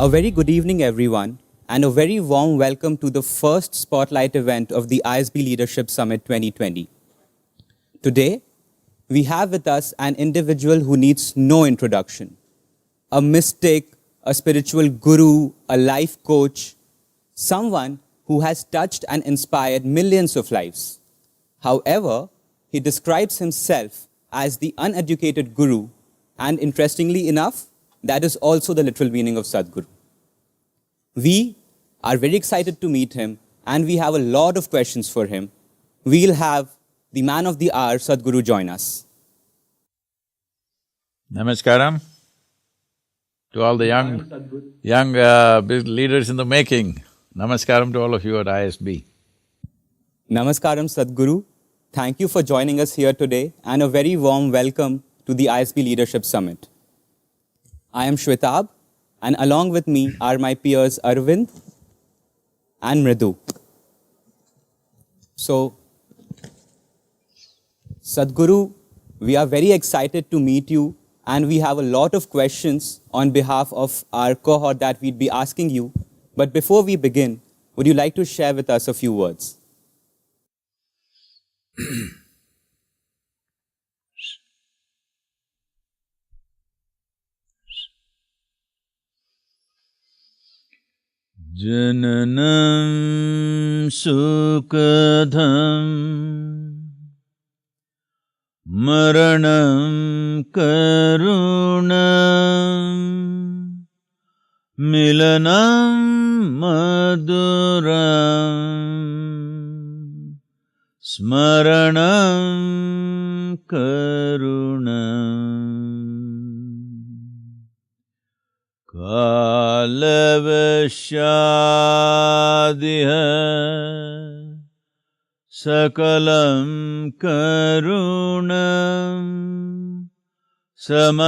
A very good evening, everyone, and a very warm welcome to the first Spotlight event of the ISB Leadership Summit 2020. Today, we have with us an individual who needs no introduction. A mystic, a spiritual guru, a life coach, someone who has touched and inspired millions of lives. However, he describes himself as the uneducated guru, and interestingly enough, that is also the literal meaning of Sadhguru. We are very excited to meet him, and we have a lot of questions for him. We'll have the man of the hour, Sadhguru, join us. Namaskaram to all the young leaders in the making. Namaskaram to all of you at ISB. Namaskaram, Sadhguru. Thank you for joining us here today, and a very warm welcome to the ISB Leadership Summit. I am Shwetab, and along with me are my peers Arvind and Mridu. So, Sadhguru, we are very excited to meet you, and we have a lot of questions on behalf of our cohort that we'd be asking you. But before we begin, would you like to share with us a few words? Jananam sukadham maranam karunam milanam maduram smaranam karunam kalavashadiha sakalam karunam samayadipate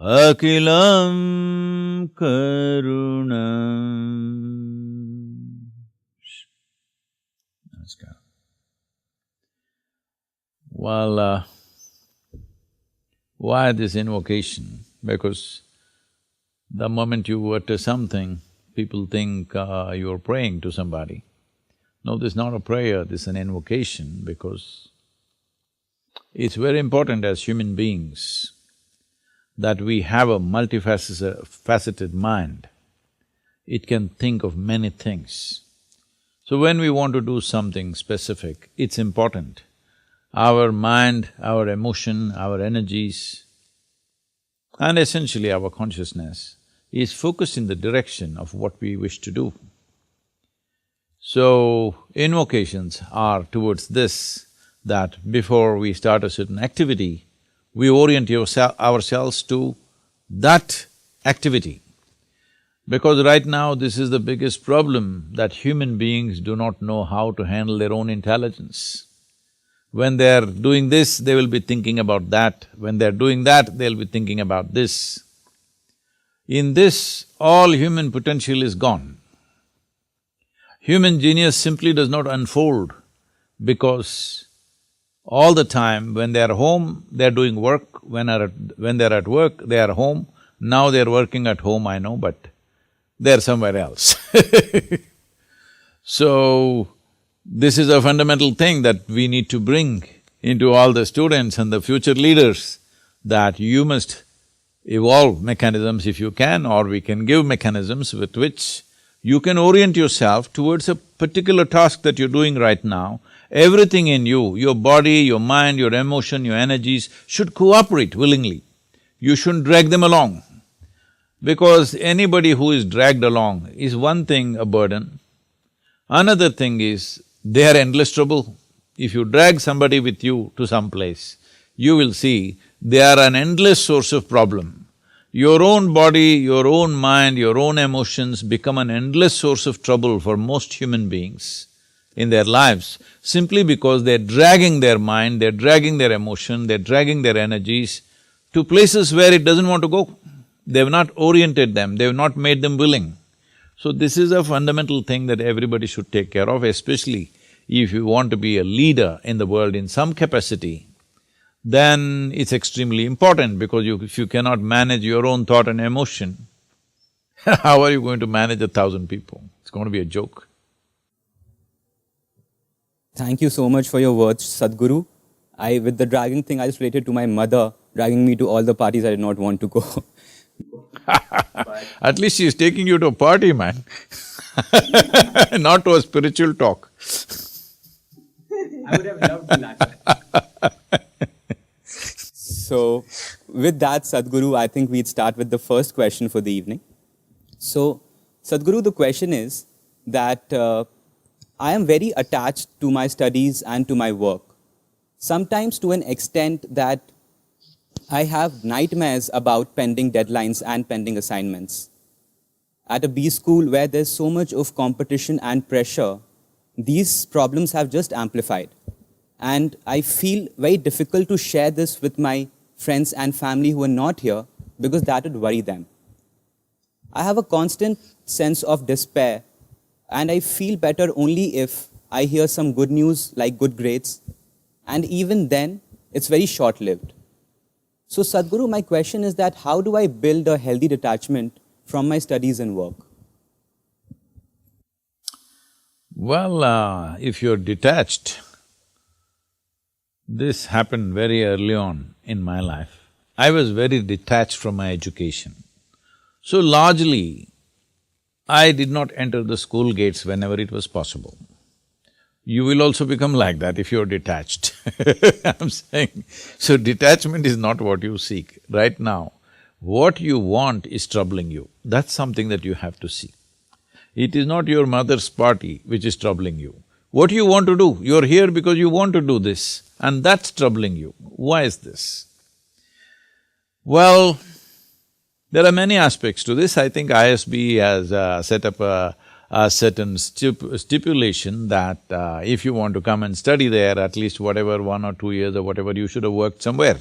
akilam karunam. Namaskar. Well, why this invocation? Because the moment you utter something, people think you're praying to somebody. No, this is not a prayer, this is an invocation, because it's very important as human beings that we have a multifaceted mind. It can think of many things. So when we want to do something specific, it's important. Our mind, our emotion, our energies, and essentially our consciousness is focused in the direction of what we wish to do. So, invocations are towards this, that before we start a certain activity, we orient ourselves to that activity. Because right now, this is the biggest problem, that human beings do not know how to handle their own intelligence. When they're doing this, they will be thinking about that. When they're doing that, they'll be thinking about this. In this, all human potential is gone. Human genius simply does not unfold because all the time when they're home, they're doing work, when they're at work, they are home. Now they're working at home, I know, but they're somewhere else. So, this is a fundamental thing that we need to bring into all the students and the future leaders, that you must evolve mechanisms if you can, or we can give mechanisms with which you can orient yourself towards a particular task that you're doing right now. Everything in you, your body, your mind, your emotion, your energies should cooperate willingly. You shouldn't drag them along. Because anybody who is dragged along is one thing a burden. Another thing is, they are endless trouble. If you drag somebody with you to some place, you will see they are an endless source of problem. Your own body, your own mind, your own emotions become an endless source of trouble for most human beings in their lives, simply because they're dragging their mind, they're dragging their emotion, they're dragging their energies to places where it doesn't want to go. They've not oriented them, they've not made them willing. So this is a fundamental thing that everybody should take care of, especially if you want to be a leader in the world in some capacity. then it's extremely important because if you cannot manage your own thought and emotion, how are you going to manage 1,000 people? It's going to be a joke. Thank you so much for your words, Sadhguru. With the dragging thing, I just related to my mother dragging me to all the parties I did not want to go. At least she's taking you to a party, man. Not to a spiritual talk. I would have loved that. So, with that, Sadhguru, I think we'd start with the first question for the evening. So, Sadhguru, the question is that I am very attached to my studies and to my work, sometimes to an extent that I have nightmares about pending deadlines and pending assignments. At a B school where there's so much of competition and pressure, these problems have just amplified. And I feel very difficult to share this with my friends and family who are not here because that would worry them. I have a constant sense of despair, and I feel better only if I hear some good news like good grades, and even then, it's very short-lived. So Sadhguru, my question is that how do I build a healthy detachment from my studies and work? Well, if you're detached, this happened very early on in my life. I was very detached from my education. So largely, I did not enter the school gates whenever it was possible. You will also become like that if you're detached. I'm saying, so detachment is not what you seek. Right now, what you want is troubling you. That's something that you have to see. It is not your mother's party which is troubling you. What you want to do, you're here because you want to do this, and that's troubling you. Why is this? Well, there are many aspects to this. I think ISB has set up a certain stipulation that if you want to come and study there, at least whatever 1 or 2 years or whatever, you should have worked somewhere.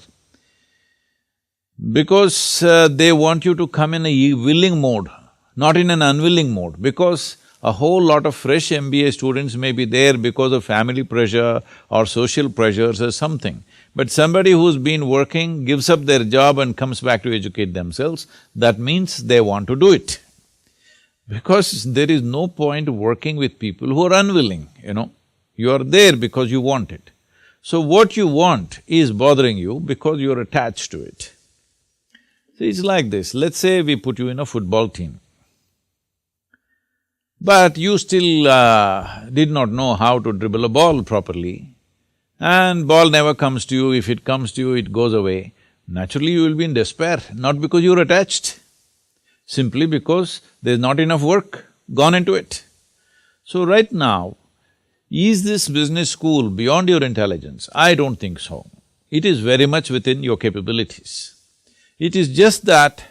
Because they want you to come in a willing mode, not in an unwilling mode, because a whole lot of fresh MBA students may be there because of family pressure or social pressures or something. But somebody who's been working, gives up their job and comes back to educate themselves, that means they want to do it. Because there is no point working with people who are unwilling, you know. You are there because you want it. So what you want is bothering you because you're attached to it. So it's like this, let's say we put you in a football team. But you still did not know how to dribble a ball properly, and ball never comes to you. If it comes to you, it goes away. Naturally, you will be in despair, not because you're attached, simply because there's not enough work gone into it. So right now, is this business school beyond your intelligence? I don't think so. It is very much within your capabilities. It is just that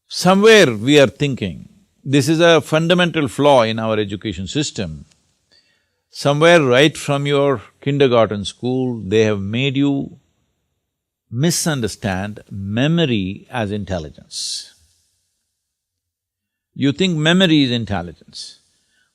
somewhere we are thinking, this is a fundamental flaw in our education system. Somewhere right from your kindergarten school, they have made you misunderstand memory as intelligence. You think memory is intelligence.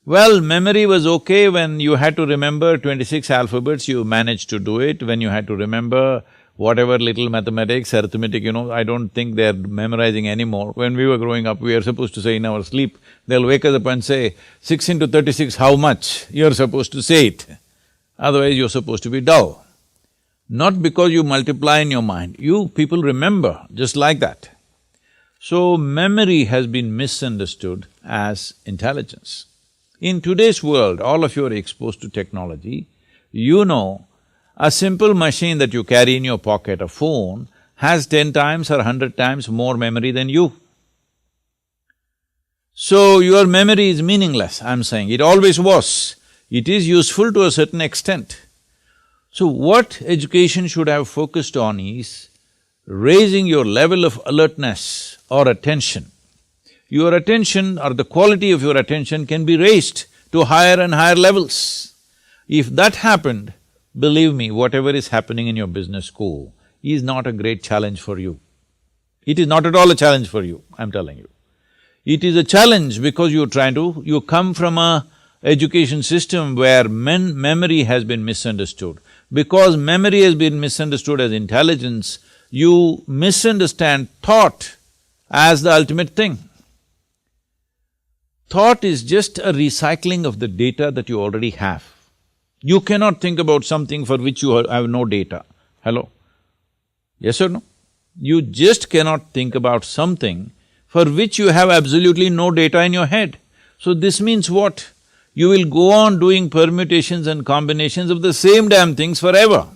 Well, memory was okay when you had to remember 26 alphabets, you managed to do it. When you had to remember whatever little mathematics, arithmetic, you know, I don't think they're memorizing anymore. When we were growing up, we were supposed to say in our sleep, they'll wake us up and say, 6 into 36, how much? You're supposed to say it. Otherwise, you're supposed to be dull. Not because you multiply in your mind, you people remember just like that. So, memory has been misunderstood as intelligence. In today's world, all of you are exposed to technology, you know a simple machine that you carry in your pocket, a phone, has 10 times or 100 times more memory than you. So, your memory is meaningless, I'm saying, it always was. It is useful to a certain extent. So, what education should have focused on is raising your level of alertness or attention. Your attention or the quality of your attention can be raised to higher and higher levels. If that happened, believe me, whatever is happening in your business school is not a great challenge for you. It is not at all a challenge for you, I'm telling you. It is a challenge because you come from a education system where memory has been misunderstood. Because memory has been misunderstood as intelligence, you misunderstand thought as the ultimate thing. Thought is just a recycling of the data that you already have. You cannot think about something for which you have no data. Hello? Yes or no? You just cannot think about something for which you have absolutely no data in your head. So this means what? You will go on doing permutations and combinations of the same damn things forever,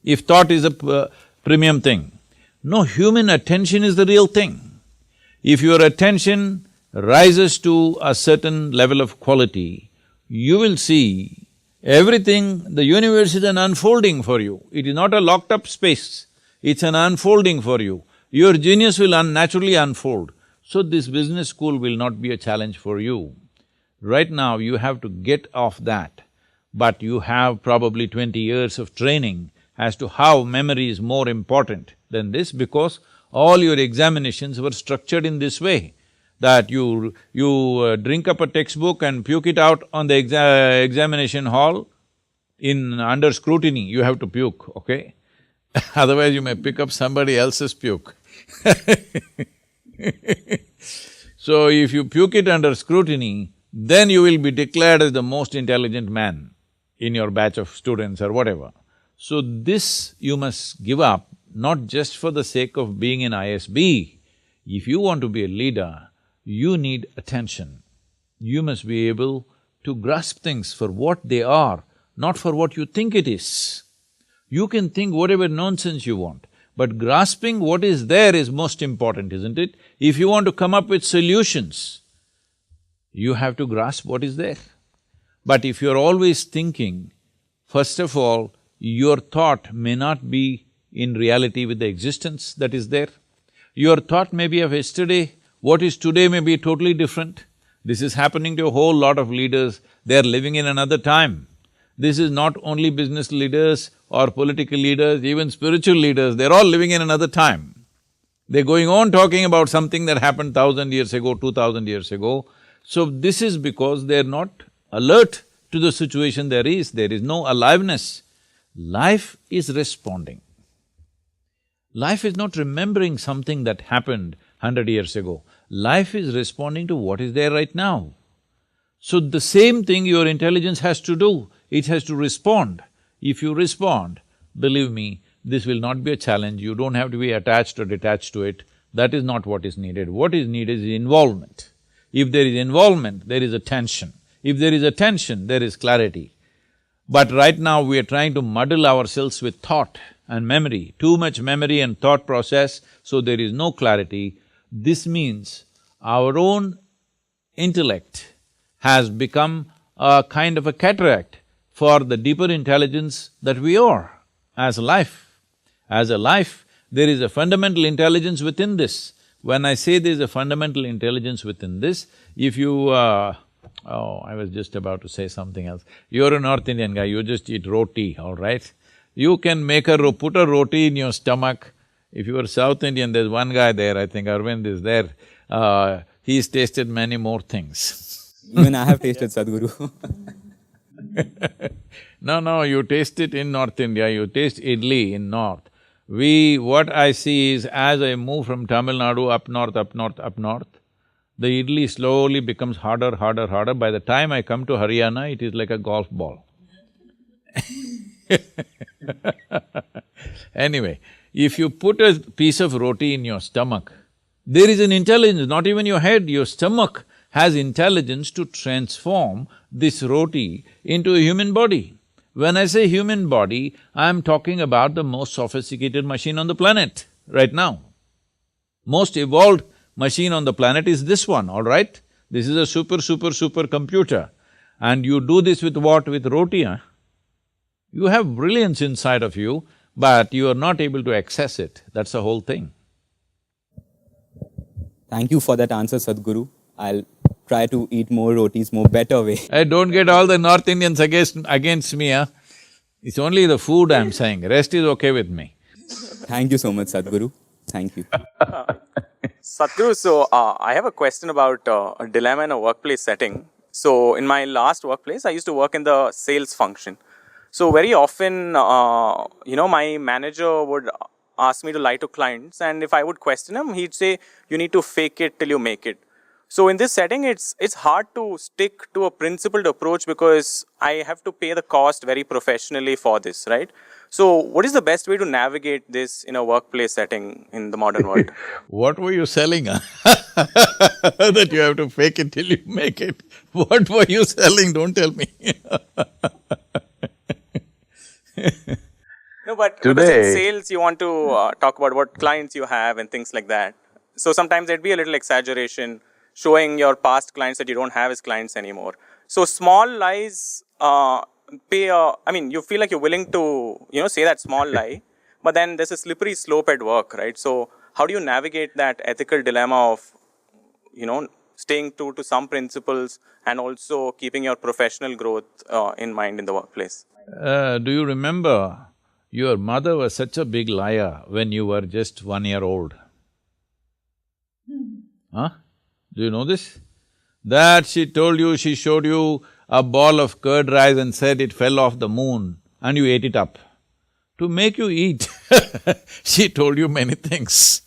if thought is a premium thing. No, human attention is the real thing. If your attention rises to a certain level of quality, you will see everything, the universe is an unfolding for you. It is not a locked up space, it's an unfolding for you. Your genius will naturally unfold. So this business school will not be a challenge for you. Right now, you have to get off that, but you have probably 20 years of training as to how memory is more important than this, because all your examinations were structured in this way, that you drink up a textbook and puke it out on the examination hall under scrutiny, you have to puke, okay? Otherwise you may pick up somebody else's puke. So if you puke it under scrutiny, then you will be declared as the most intelligent man in your batch of students or whatever. So this you must give up, not just for the sake of being in ISB. If you want to be a leader, you need attention. You must be able to grasp things for what they are, not for what you think it is. You can think whatever nonsense you want, but grasping what is there is most important, isn't it? If you want to come up with solutions, you have to grasp what is there. But if you're always thinking, first of all, your thought may not be in reality with the existence that is there. Your thought may be of yesterday, what is today may be totally different. This is happening to a whole lot of leaders, they're living in another time. This is not only business leaders or political leaders, even spiritual leaders, they're all living in another time. They're going on talking about something that happened 1,000 years ago, 2,000 years ago. So this is because they're not alert to the situation there is no aliveness. Life is responding. Life is not remembering something that happened 100 years ago. Life is responding to what is there right now. So the same thing your intelligence has to do, it has to respond. If you respond, believe me, this will not be a challenge, you don't have to be attached or detached to it. That is not what is needed. What is needed is involvement. If there is involvement, there is attention. If there is attention, there is clarity. But right now we are trying to muddle ourselves with thought and memory, too much memory and thought process, so there is no clarity. This means our own intellect has become a kind of a cataract for the deeper intelligence that we are as a life. As a life, there is a fundamental intelligence within this. When I say there is a fundamental intelligence within this, if you… I was just about to say something else. You're a North Indian guy, you just eat roti, all right? You can put a roti in your stomach. If you are South Indian, there's one guy there, I think Arvind is there, he's tasted many more things. Even I have tasted Sadhguru. No, you taste it in North India, you taste idli in North. What I see is, as I move from Tamil Nadu up north, the idli slowly becomes harder. By the time I come to Haryana, it is like a golf ball. Anyway, if you put a piece of roti in your stomach, there is an intelligence, not even your head, your stomach has intelligence to transform this roti into a human body. When I say human body, I'm talking about the most sophisticated machine on the planet right now. Most evolved machine on the planet is this one, all right? This is a super computer. And you do this with what? With roti, huh? You have brilliance inside of you, but you are not able to access it, that's the whole thing. Thank you for that answer, Sadhguru. I'll try to eat more rotis, more better way. Hey, don't get all the North Indians against me, huh? It's only the food I'm saying, rest is okay with me. Thank you so much, Sadhguru. Thank you. Sadhguru, so I have a question about a dilemma in a workplace setting. So in my last workplace, I used to work in the sales function. So very often, my manager would ask me to lie to clients, and if I would question him, he'd say, "You need to fake it till you make it." So in this setting, it's hard to stick to a principled approach because I have to pay the cost very professionally for this, right? So what is the best way to navigate this in a workplace setting in the modern world? What were you selling, huh? That you have to fake it till you make it. What were you selling? Don't tell me. No, but because in Today- sales you want to talk about what clients you have and things like that. So sometimes there'd be a little exaggeration, showing your past clients that you don't have as clients anymore. So small lies you feel like you're willing to, say that small lie, but then there's a slippery slope at work, right? So how do you navigate that ethical dilemma of, staying true to some principles and also keeping your professional growth in mind in the workplace? Do you remember your mother was such a big liar when you were just 1 year old? Huh? Do you know this? That she told you, she showed you a ball of curd rice and said it fell off the moon and you ate it up. To make you eat, she told you many things.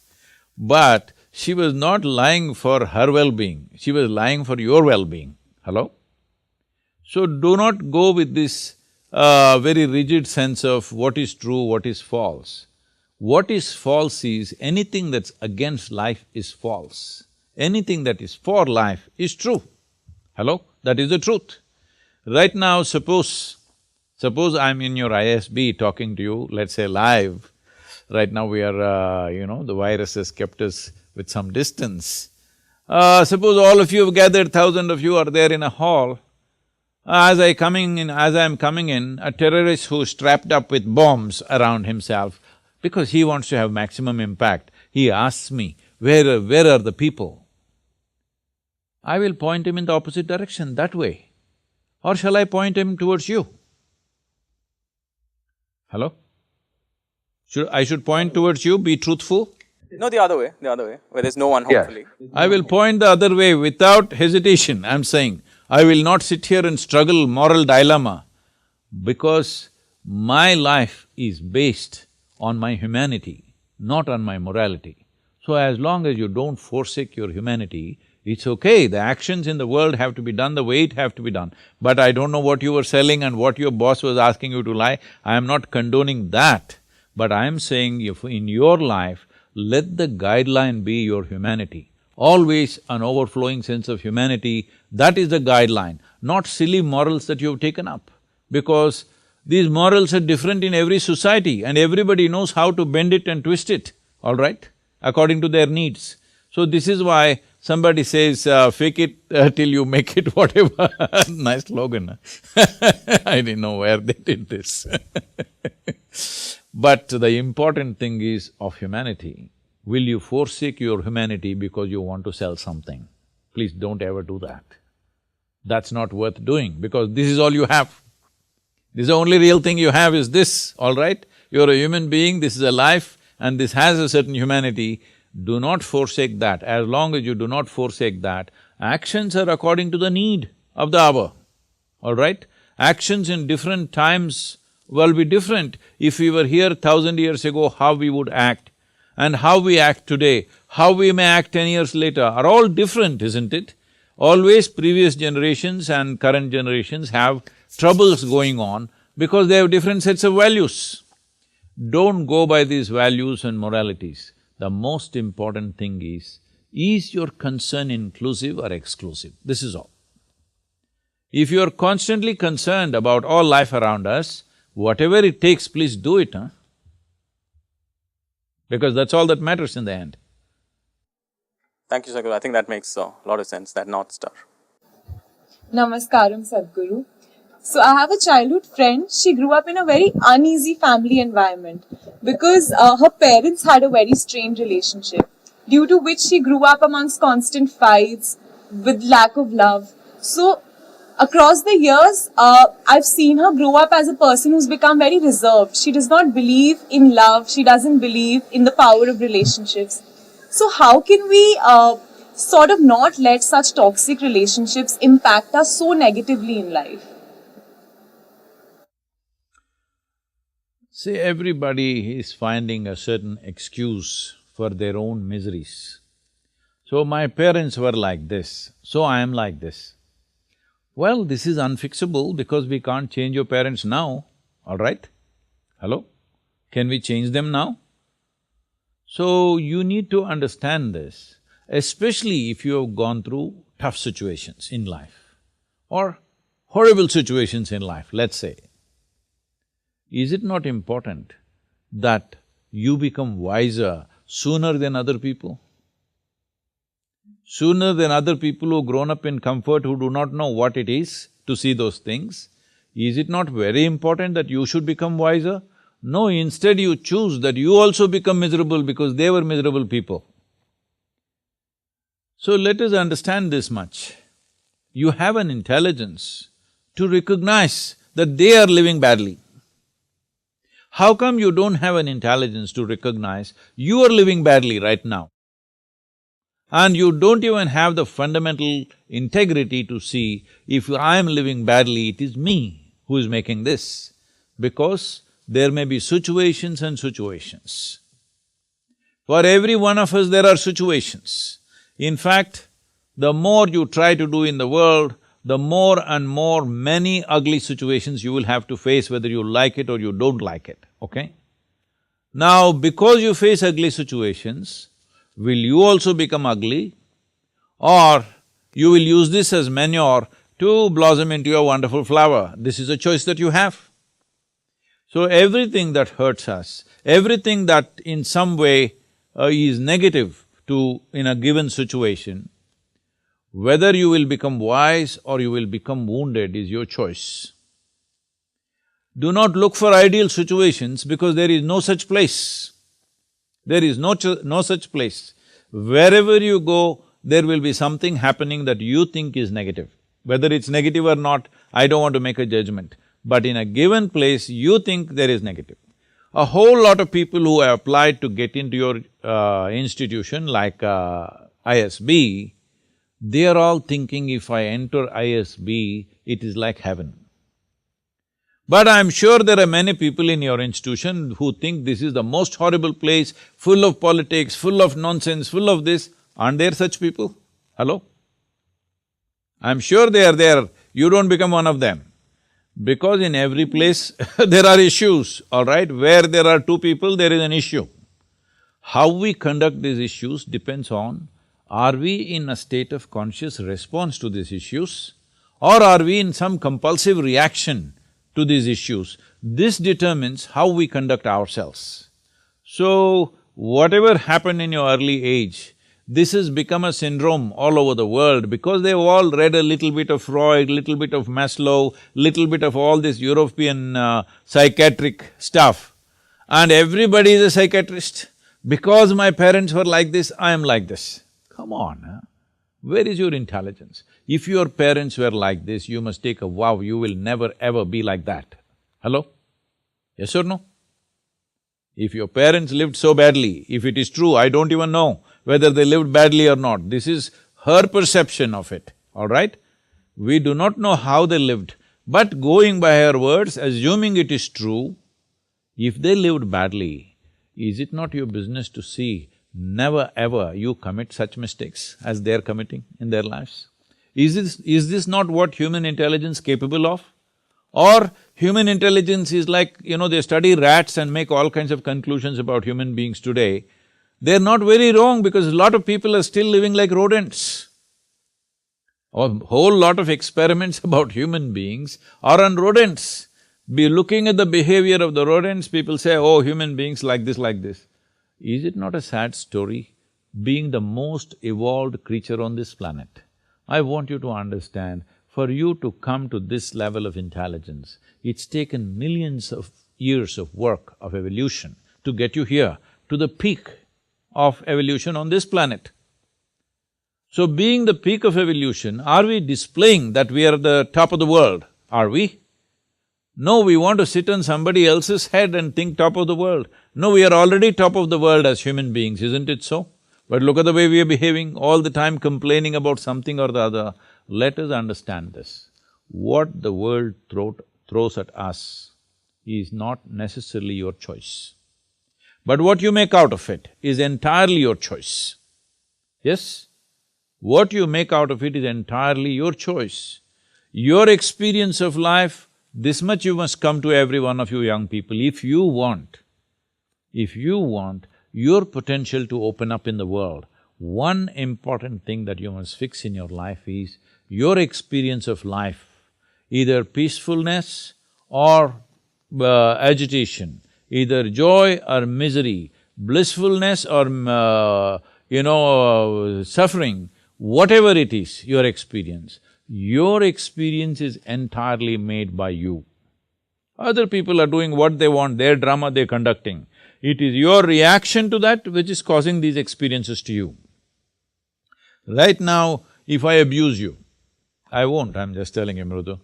But she was not lying for her well-being, she was lying for your well-being. Hello? So do not go with this very rigid sense of what is true, what is false. What is false is anything that's against life is false. Anything that is for life is true. Hello? That is the truth. Right now, suppose I'm in your ISB talking to you, let's say live. Right now we are, the virus has kept us with some distance. Suppose all of you have gathered, 1,000 of you are there in a hall. As I'm coming in, a terrorist who's strapped up with bombs around himself, because he wants to have maximum impact, he asks me, where are the people? I will point him in the opposite direction, that way. Or shall I point him towards you? Hello? I should point towards you, be truthful? No, the other way, where there's no one, hopefully. I will point the other way without hesitation, I'm saying. I will not sit here and struggle moral dilemma, because my life is based on my humanity, not on my morality. So as long as you don't forsake your humanity, it's okay, the actions in the world have to be done the way it have to be done. But I don't know what you were selling and what your boss was asking you to lie, I am not condoning that. But I am saying if in your life, let the guideline be your humanity. Always an overflowing sense of humanity, that is the guideline, not silly morals that you've taken up. Because these morals are different in every society and everybody knows how to bend it and twist it, all right, according to their needs. So this is why somebody says, fake it till you make it, whatever. Nice slogan. I didn't know where they did this. But the important thing is of humanity. Will you forsake your humanity because you want to sell something? Please don't ever do that. That's not worth doing because this is all you have. This is the only real thing you have is this, all right? You're a human being, this is a life and this has a certain humanity. Do not forsake that. As long as you do not forsake that, actions are according to the need of the hour, all right? Actions in different times will be different. If we were here 1,000 years ago, how we would act, and how we act today, how we may act 10 years later are all different, isn't it? Always previous generations and current generations have troubles going on because they have different sets of values. Don't go by these values and moralities. The most important thing is your concern inclusive or exclusive? This is all. If you're constantly concerned about all life around us, whatever it takes, please do it, huh? Because that's all that matters in the end. Thank you, Sadhguru. I think that makes a lot of sense, that North Star. Namaskaram, Sadhguru. So I have a childhood friend. She grew up in a very uneasy family environment because her parents had a very strained relationship, due to which she grew up amongst constant fights with lack of love. So across the years, I've seen her grow up as a person who's become very reserved. She does not believe in love. She doesn't believe in the power of relationships. So how can we sort of not let such toxic relationships impact us so negatively in life? See, everybody is finding a certain excuse for their own miseries. So, my parents were like this, so I am like this. Well, this is unfixable because we can't change your parents now, all right? Hello? Can we change them now? So, you need to understand this, especially if you have gone through tough situations in life or horrible situations in life, let's say. Is it not important that you become wiser sooner than other people? Sooner than other people who've grown up in comfort, who do not know what it is to see those things? Is it not very important that you should become wiser? No, instead you choose that you also become miserable because they were miserable people. So let us understand this much. You have an intelligence to recognize that they are living badly. How come you don't have an intelligence to recognize you are living badly right now? And you don't even have the fundamental integrity to see, if I am living badly, it is me who is making this. Because there may be situations and situations. For every one of us, there are situations. In fact, the more you try to do in the world, the more and more many ugly situations you will have to face, whether you like it or you don't like it, okay? Now, because you face ugly situations, will you also become ugly, or you will use this as manure to blossom into a wonderful flower? This is a choice that you have. So everything that hurts us, everything that in some way is negative in a given situation, whether you will become wise or you will become wounded is your choice. Do not look for ideal situations because there is no such place. There is no such place. Wherever you go, there will be something happening that you think is negative. Whether it's negative or not, I don't want to make a judgment. But in a given place, you think there is negative. A whole lot of people who have applied to get into your institution like ISB, they are all thinking, if I enter ISB, it is like heaven. But I'm sure there are many people in your institution who think this is the most horrible place, full of politics, full of nonsense, full of this. Aren't there such people? Hello? I'm sure they are there, you don't become one of them. Because in every place there are issues, all right? Where there are two people, there is an issue. How we conduct these issues depends on, are we in a state of conscious response to these issues, or are we in some compulsive reaction to these issues? This determines how we conduct ourselves. So, whatever happened in your early age, this has become a syndrome all over the world because they've all read a little bit of Freud, little bit of Maslow, little bit of all this European psychiatric stuff. And everybody is a psychiatrist. Because my parents were like this, I am like this. Come on, huh? Where is your intelligence? If your parents were like this, you must take a vow, you will never ever be like that. Hello? Yes or no? If your parents lived so badly, if it is true, I don't even know whether they lived badly or not. This is her perception of it, all right? We do not know how they lived, but going by her words, assuming it is true, if they lived badly, is it not your business to see never ever you commit such mistakes as they're committing in their lives? Is this not what human intelligence capable of? Or human intelligence is like, they study rats and make all kinds of conclusions about human beings today. They're not very wrong because a lot of people are still living like rodents. A whole lot of experiments about human beings are on rodents. Be looking at the behavior of the rodents, people say, oh, human beings like this, like this. Is it not a sad story? Being the most evolved creature on this planet, I want you to understand, for you to come to this level of intelligence, it's taken millions of years of work, of evolution, to get you here, to the peak of evolution on this planet. So being the peak of evolution, are we displaying that we are at the top of the world? Are we? No, we want to sit on somebody else's head and think top of the world. No, we are already top of the world as human beings, isn't it so? But look at the way we are behaving, all the time complaining about something or the other. Let us understand this. What the world throws at us, is not necessarily your choice. But what you make out of it is entirely your choice. Yes? What you make out of it is entirely your choice. Your experience of life, this much you must come to every one of you young people, if you want your potential to open up in the world, one important thing that you must fix in your life is your experience of life, either peacefulness or agitation, either joy or misery, blissfulness or suffering, whatever it is, your experience is entirely made by you. Other people are doing what they want, their drama they're conducting. It is your reaction to that which is causing these experiences to you. Right now, if I abuse you, I won't, I'm just telling you, Mrudu.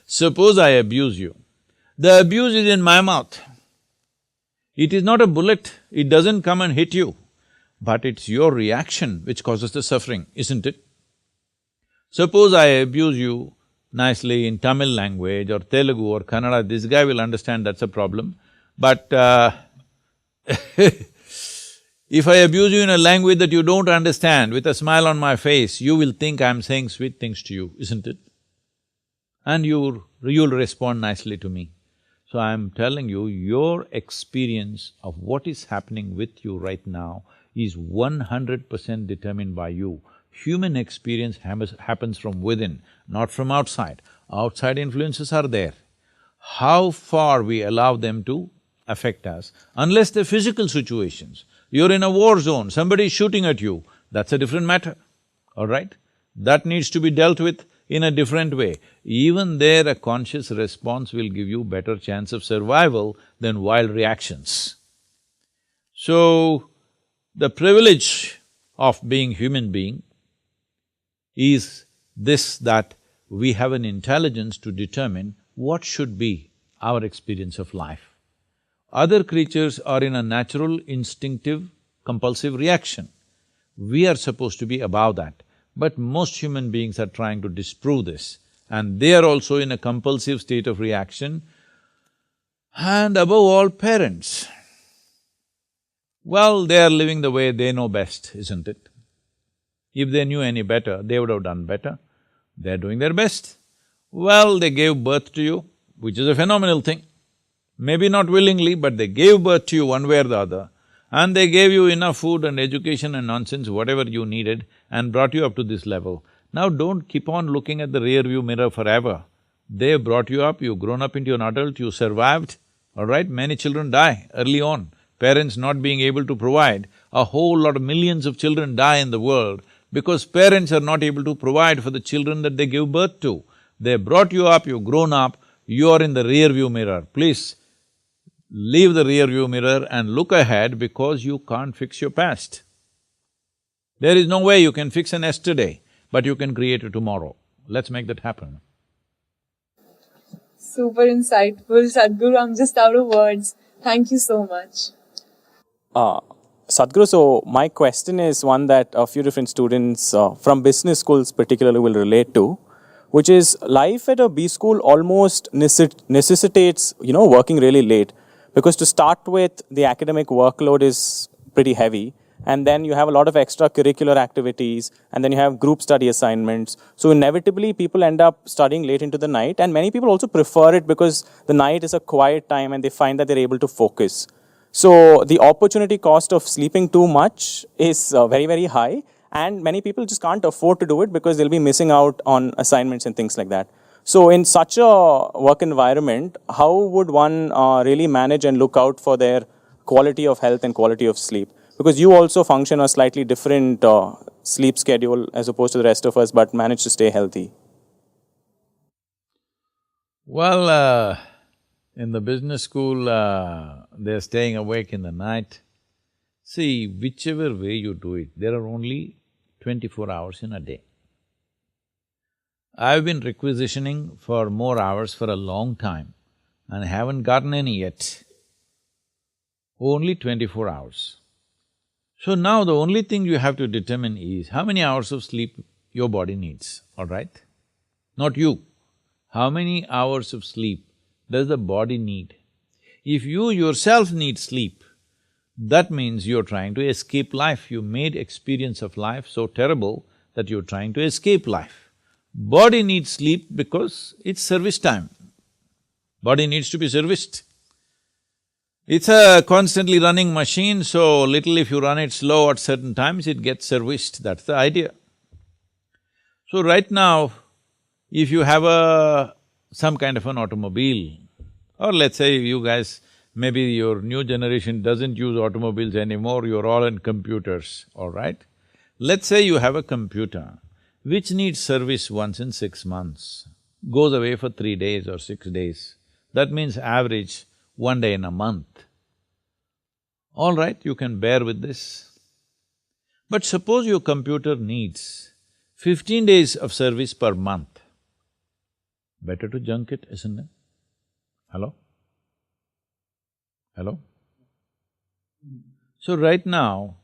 Suppose I abuse you, the abuse is in my mouth. It is not a bullet, it doesn't come and hit you, but it's your reaction which causes the suffering, isn't it? Suppose I abuse you nicely in Tamil language or Telugu or Kannada, this guy will understand that's a problem. But if I abuse you in a language that you don't understand, with a smile on my face, you will think I'm saying sweet things to you, isn't it? And you'll respond nicely to me. So I'm telling you, your experience of what is happening with you right now is 100% determined by you. Human experience happens from within, not from outside. Outside influences are there. How far we allow them to affect us, unless they're physical situations. You're in a war zone, somebody is shooting at you, that's a different matter, all right? That needs to be dealt with in a different way. Even there, a conscious response will give you better chance of survival than wild reactions. So, the privilege of being human being is this, that we have an intelligence to determine what should be our experience of life. Other creatures are in a natural, instinctive, compulsive reaction. We are supposed to be above that. But most human beings are trying to disprove this, and they are also in a compulsive state of reaction. And above all, parents. Well, they are living the way they know best, isn't it? If they knew any better, they would have done better. They're doing their best. Well, they gave birth to you, which is a phenomenal thing. Maybe not willingly, but they gave birth to you one way or the other, and they gave you enough food and education and nonsense, whatever you needed, and brought you up to this level. Now don't keep on looking at the rear view mirror forever. They brought you up, you've grown up into an adult, you survived, all right? Many children die early on, parents not being able to provide. A whole lot of millions of children die in the world because parents are not able to provide for the children that they give birth to. They brought you up, you've grown up, you are in the rear view mirror. Please, leave the rear view mirror and look ahead, because you can't fix your past. There is no way you can fix an yesterday, but you can create a tomorrow. Let's make that happen. Super insightful, Sadhguru. I'm just out of words. Thank you so much. Sadhguru, so my question is one that a few different students from business schools particularly will relate to, which is life at a B school almost necessitates, working really late. Because to start with, the academic workload is pretty heavy, and then you have a lot of extracurricular activities, and then you have group study assignments. So inevitably, people end up studying late into the night, and many people also prefer it because the night is a quiet time and they find that they're able to focus. So the opportunity cost of sleeping too much is very, very high, and many people just can't afford to do it because they'll be missing out on assignments and things like that. So in such a work environment, how would one really manage and look out for their quality of health and quality of sleep? Because you also function a slightly different sleep schedule as opposed to the rest of us, but manage to stay healthy. Well, in the business school, they're staying awake in the night. See, whichever way you do it, there are only 24 hours in a day. I've been requisitioning for more hours for a long time and haven't gotten any yet. Only 24 hours. So now the only thing you have to determine is how many hours of sleep your body needs, all right? Not you. How many hours of sleep does the body need? If you yourself need sleep, that means you're trying to escape life. You made experience of life so terrible that you're trying to escape life. Body needs sleep because it's service time. Body needs to be serviced. It's a constantly running machine, so little if you run it slow at certain times, it gets serviced, that's the idea. So right now, if you have some kind of an automobile, or let's say you guys, maybe your new generation doesn't use automobiles anymore, you're all in computers, all right? Let's say you have a computer which needs service once in 6 months, goes away for 3 days or 6 days. That means average 1 day in a month. All right, you can bear with this. But suppose your computer needs 15 days of service per month. Better to junk it, isn't it? Hello? Hello? So right now,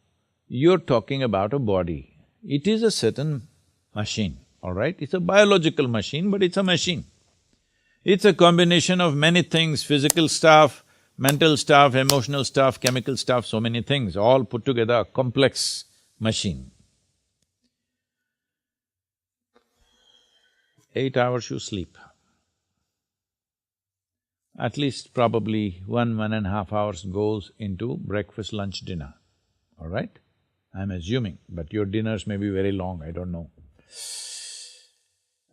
you're talking about a body. It is a certain machine, all right? It's a biological machine, but it's a machine. It's a combination of many things, physical stuff, mental stuff, emotional stuff, chemical stuff, so many things, all put together, a complex machine. 8 hours you sleep. At least probably 1.5 hours goes into breakfast, lunch, dinner, all right? I'm assuming, but your dinners may be very long, I don't know.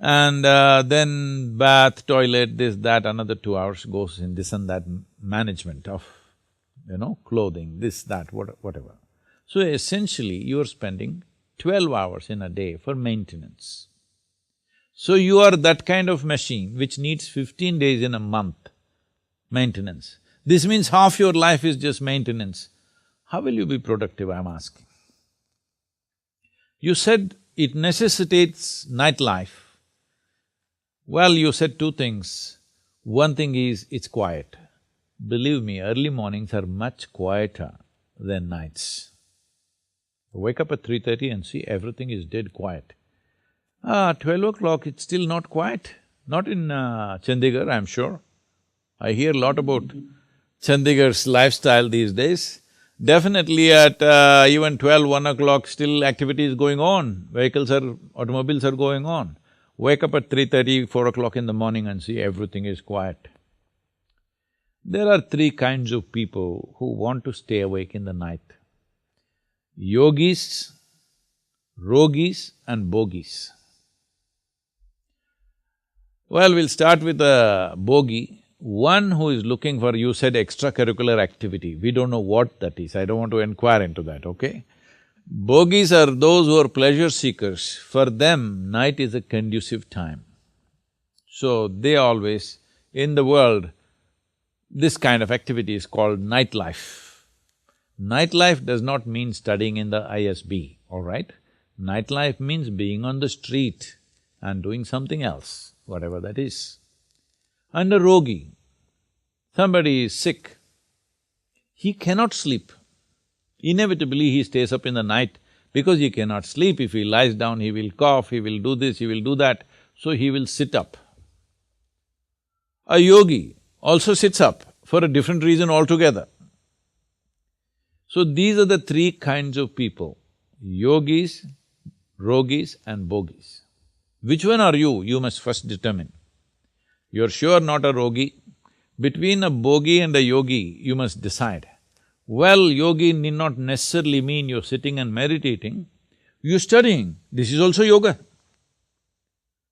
And then bath, toilet, this, that, another 2 hours goes in this and that management of, clothing, this, that, whatever. So essentially, you're spending 12 hours in a day for maintenance. So you are that kind of machine which needs 15 days in a month maintenance. This means half your life is just maintenance. How will you be productive, I'm asking? You said it necessitates nightlife. Well, you said 2 things. One thing is, it's quiet. Believe me, early mornings are much quieter than nights. Wake up at 3:30 and see everything is dead quiet. 12 o'clock, it's still not quiet. Not in Chandigarh, I'm sure. I hear a lot about Chandigarh's lifestyle these days. Definitely at even 12, 1 o'clock, still activity is going on, automobiles are going on. Wake up at 3:30, 4 o'clock in the morning and see everything is quiet. There are 3 kinds of people who want to stay awake in the night. Yogis, rogis and bogis. Well, we'll start with a bogi. One who is looking for, you said extracurricular activity, we don't know what that is, I don't want to inquire into that, okay? Bogies are those who are pleasure seekers. For them, night is a conducive time. So they always… in the world, this kind of activity is called nightlife. Nightlife does not mean studying in the ISB, all right? Nightlife means being on the street and doing something else, whatever that is. And a rogi, somebody is sick, he cannot sleep. Inevitably, he stays up in the night because he cannot sleep. If he lies down, he will cough, he will do this, he will do that, so he will sit up. A yogi also sits up for a different reason altogether. So these are the 3 kinds of people, yogis, rogis and bogis. Which one are you? You must first determine. You're sure not a rogi. Between a bogi and a yogi, you must decide. Well, yogi need not necessarily mean you're sitting and meditating, you're studying, this is also yoga.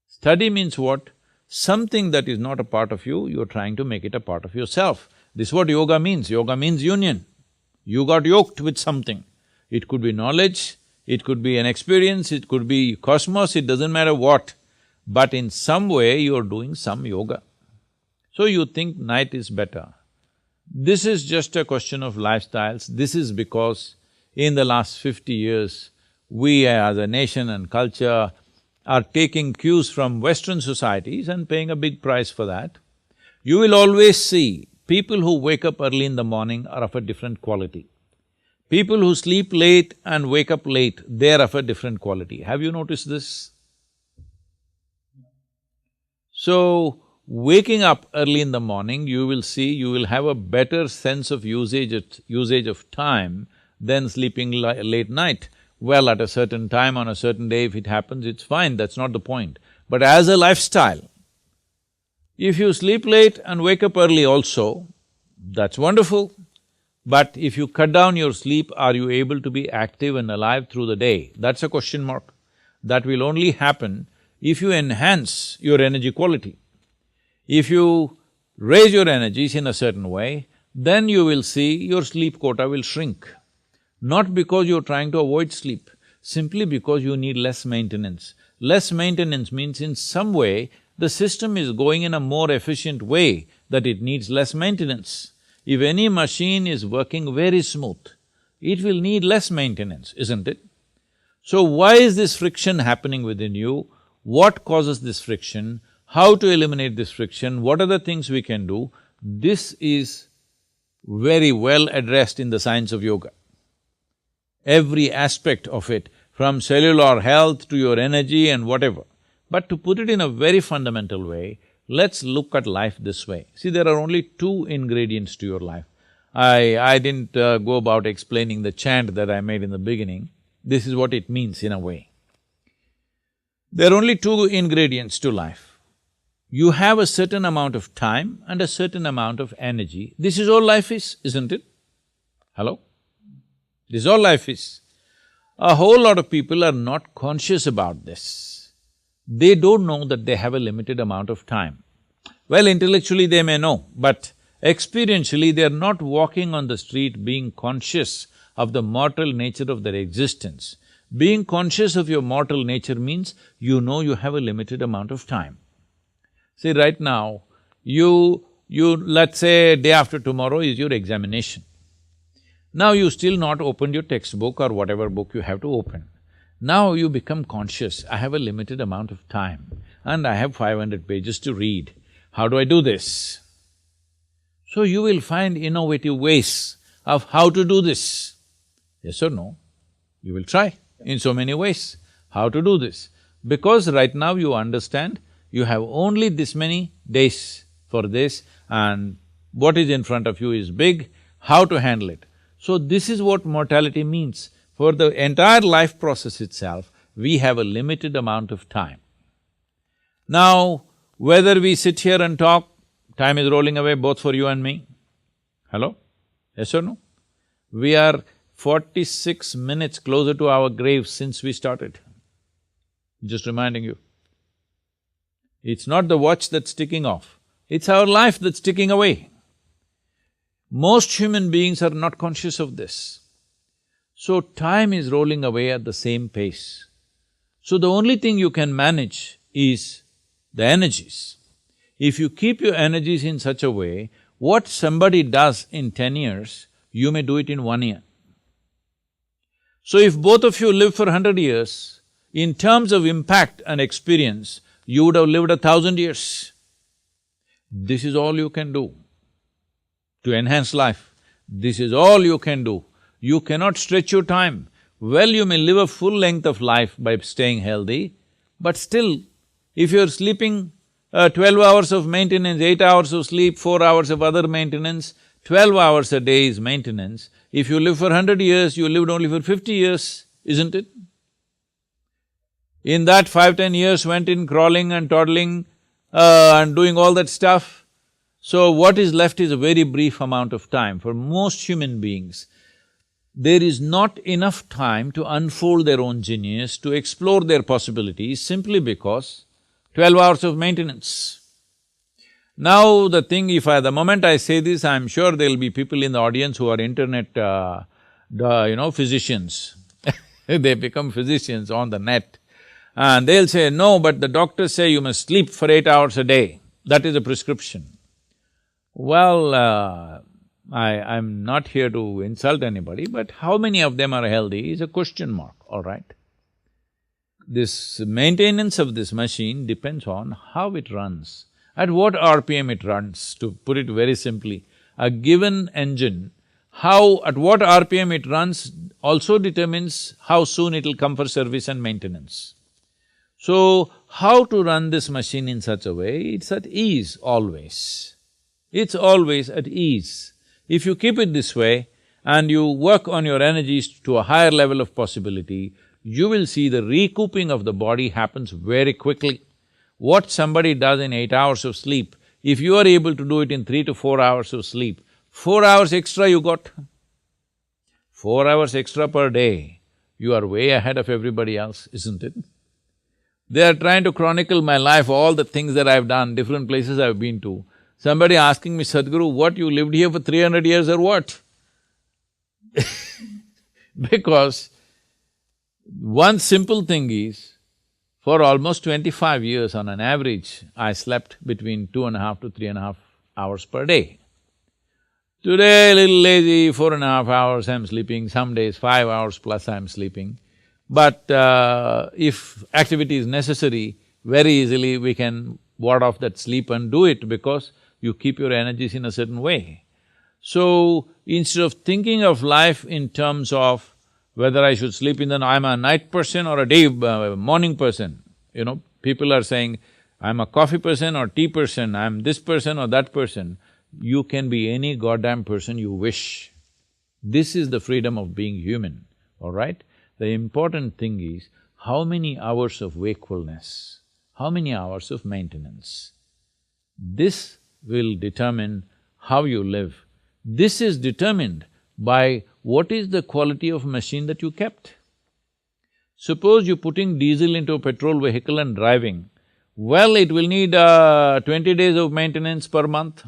Study means what? Something that is not a part of you, you're trying to make it a part of yourself. This is what yoga means union. You got yoked with something. It could be knowledge, it could be an experience, it could be cosmos, it doesn't matter what, but in some way you're doing some yoga. So you think night is better. This is just a question of lifestyles. This is because in the last 50 years, we as a nation and culture are taking cues from Western societies and paying a big price for that. You will always see people who wake up early in the morning are of a different quality. People who sleep late and wake up late, they're of a different quality. Have you noticed this? So, waking up early in the morning, you will see you will have a better sense of usage of time than sleeping late night. Well, at a certain time on a certain day, if it happens, it's fine, that's not the point. But as a lifestyle, if you sleep late and wake up early also, that's wonderful. But if you cut down your sleep, are you able to be active and alive through the day? That's a question mark. That will only happen if you enhance your energy quality. If you raise your energies in a certain way, then you will see your sleep quota will shrink. Not because you're trying to avoid sleep, simply because you need less maintenance. Less maintenance means in some way, the system is going in a more efficient way that it needs less maintenance. If any machine is working very smooth, it will need less maintenance, isn't it? So why is this friction happening within you? What causes this friction? How to eliminate this friction? What are the things we can do? This is very well addressed in the science of yoga. Every aspect of it, from cellular health to your energy and whatever. But to put it in a very fundamental way, let's look at life this way. See, there are only two ingredients to your life. I didn't go about explaining the chant that I made in the beginning. This is what it means in a way. There are only two ingredients to life. You have a certain amount of time and a certain amount of energy. This is all life is, isn't it? Hello? This is all life is. A whole lot of people are not conscious about this. They don't know that they have a limited amount of time. Well, intellectually they may know, but experientially they are not walking on the street being conscious of the mortal nature of their existence. Being conscious of your mortal nature means you know you have a limited amount of time. See, right now, let's say day after tomorrow is your examination. Now you still not opened your textbook or whatever book you have to open. Now you become conscious, I have a limited amount of time and I have 500 pages to read. How do I do this? So you will find innovative ways of how to do this. Yes or no? You will try in so many ways how to do this. Because right now you understand you have only this many days for this and what is in front of you is big, how to handle it. So this is what mortality means. For the entire life process itself, we have a limited amount of time. Now, whether we sit here and talk, time is rolling away both for you and me. Hello? Yes or no? We are 46 minutes closer to our graves since we started. Just reminding you. It's not the watch that's ticking off, it's our life that's ticking away. Most human beings are not conscious of this. So time is rolling away at the same pace. So the only thing you can manage is the energies. If you keep your energies in such a way, what somebody does in 10 years, you may do it in 1 year. So if both of you live for 100 years, in terms of impact and experience, you would have lived 1,000 years. This is all you can do to enhance life. This is all you can do. You cannot stretch your time. Well, you may live a full length of life by staying healthy, but still, if you're sleeping 12 hours of maintenance, 8 hours of sleep, 4 hours of other maintenance, 12 hours a day is maintenance. If you live for 100 years, you lived only for 50 years, isn't it? In that 5–10 years went in crawling and toddling and doing all that stuff. So what is left is a very brief amount of time. For most human beings, there is not enough time to unfold their own genius, to explore their possibilities simply because 12 hours of maintenance. Now the thing, the moment I say this, I'm sure there'll be people in the audience who are internet, physicians. They become physicians on the net. And they'll say, no, but the doctors say you must sleep for 8 hours a day. That is a prescription. Well, I'm not here to insult anybody, but how many of them are healthy is a question mark, all right? This maintenance of this machine depends on how it runs, at what RPM it runs, to put it very simply. A given engine, at what RPM it runs also determines how soon it'll come for service and maintenance. So, how to run this machine in such a way? It's at ease always. It's always at ease. If you keep it this way and you work on your energies to a higher level of possibility, you will see the recouping of the body happens very quickly. What somebody does in 8 hours of sleep, if you are able to do it in 3 to 4 hours of sleep, 4 hours extra you got. 4 hours extra per day, you are way ahead of everybody else, isn't it? They are trying to chronicle my life, all the things that I've done, different places I've been to. Somebody asking me, Sadhguru, what, you lived here for 300 years or what? Because one simple thing is, for almost 25 years on an average, I slept between 2.5 to 3.5 hours per day. Today, a little lazy, 4.5 hours I'm sleeping, some days 5 hours plus I'm sleeping. But if activity is necessary, very easily we can ward off that sleep and do it because you keep your energies in a certain way. So, instead of thinking of life in terms of whether I should sleep in the… I'm a night person or a day… morning person, you know, people are saying, I'm a coffee person or tea person, I'm this person or that person. You can be any goddamn person you wish. This is the freedom of being human, all right? The important thing is, how many hours of wakefulness, how many hours of maintenance. This will determine how you live. This is determined by what is the quality of machine that you kept. Suppose you're putting diesel into a petrol vehicle and driving, well, it will need 20 days of maintenance per month.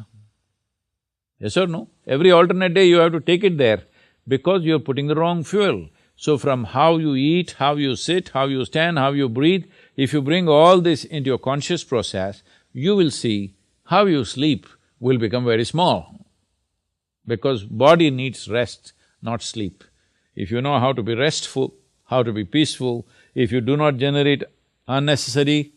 Yes or no? Every alternate day you have to take it there because you're putting the wrong fuel. So from how you eat, how you sit, how you stand, how you breathe, if you bring all this into your conscious process, you will see how you sleep will become very small. Because body needs rest, not sleep. If you know how to be restful, how to be peaceful, if you do not generate unnecessary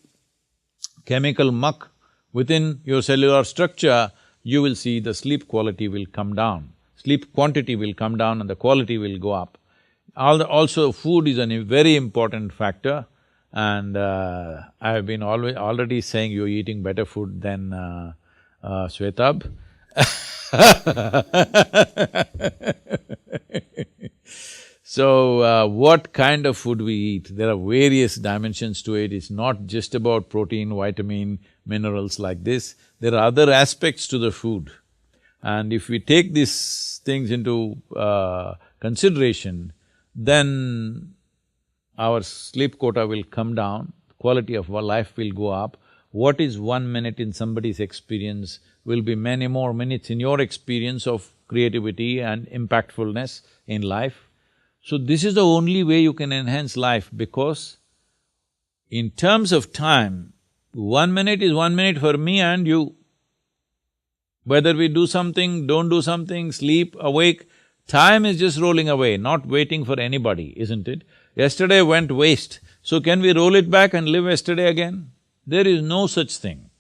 chemical muck within your cellular structure, you will see the sleep quality will come down. Sleep quantity will come down and the quality will go up. Also, food is a very important factor and I have been already saying you're eating better food than Shwetab. So, what kind of food we eat, there are various dimensions to it. It's not just about protein, vitamin, minerals like this. There are other aspects to the food. And if we take these things into consideration, then our sleep quota will come down, quality of our life will go up. What is 1 minute in somebody's experience will be many more minutes in your experience of creativity and impactfulness in life. So this is the only way you can enhance life because in terms of time, 1 minute is 1 minute for me and you. Whether we do something, don't do something, sleep, awake, time is just rolling away, not waiting for anybody, isn't it? Yesterday went waste, so can we roll it back and live yesterday again? There is no such thing.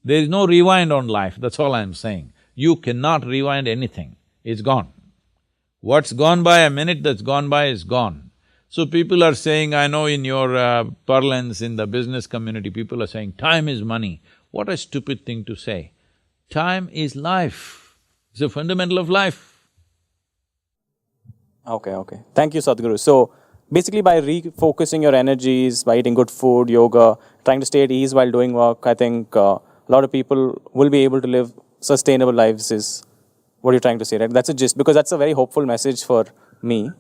There is no rewind on life, that's all I'm saying. You cannot rewind anything, it's gone. What's gone by, a minute that's gone by is gone. So people are saying, I know in your parlance in the business community, people are saying, time is money. What a stupid thing to say. Time is life, it's a fundamental of life. Okay. Thank you, Sadhguru. So, basically by refocusing your energies, by eating good food, yoga, trying to stay at ease while doing work, I think a lot of people will be able to live sustainable lives is what you're trying to say, right? That's a gist, because that's a very hopeful message for me.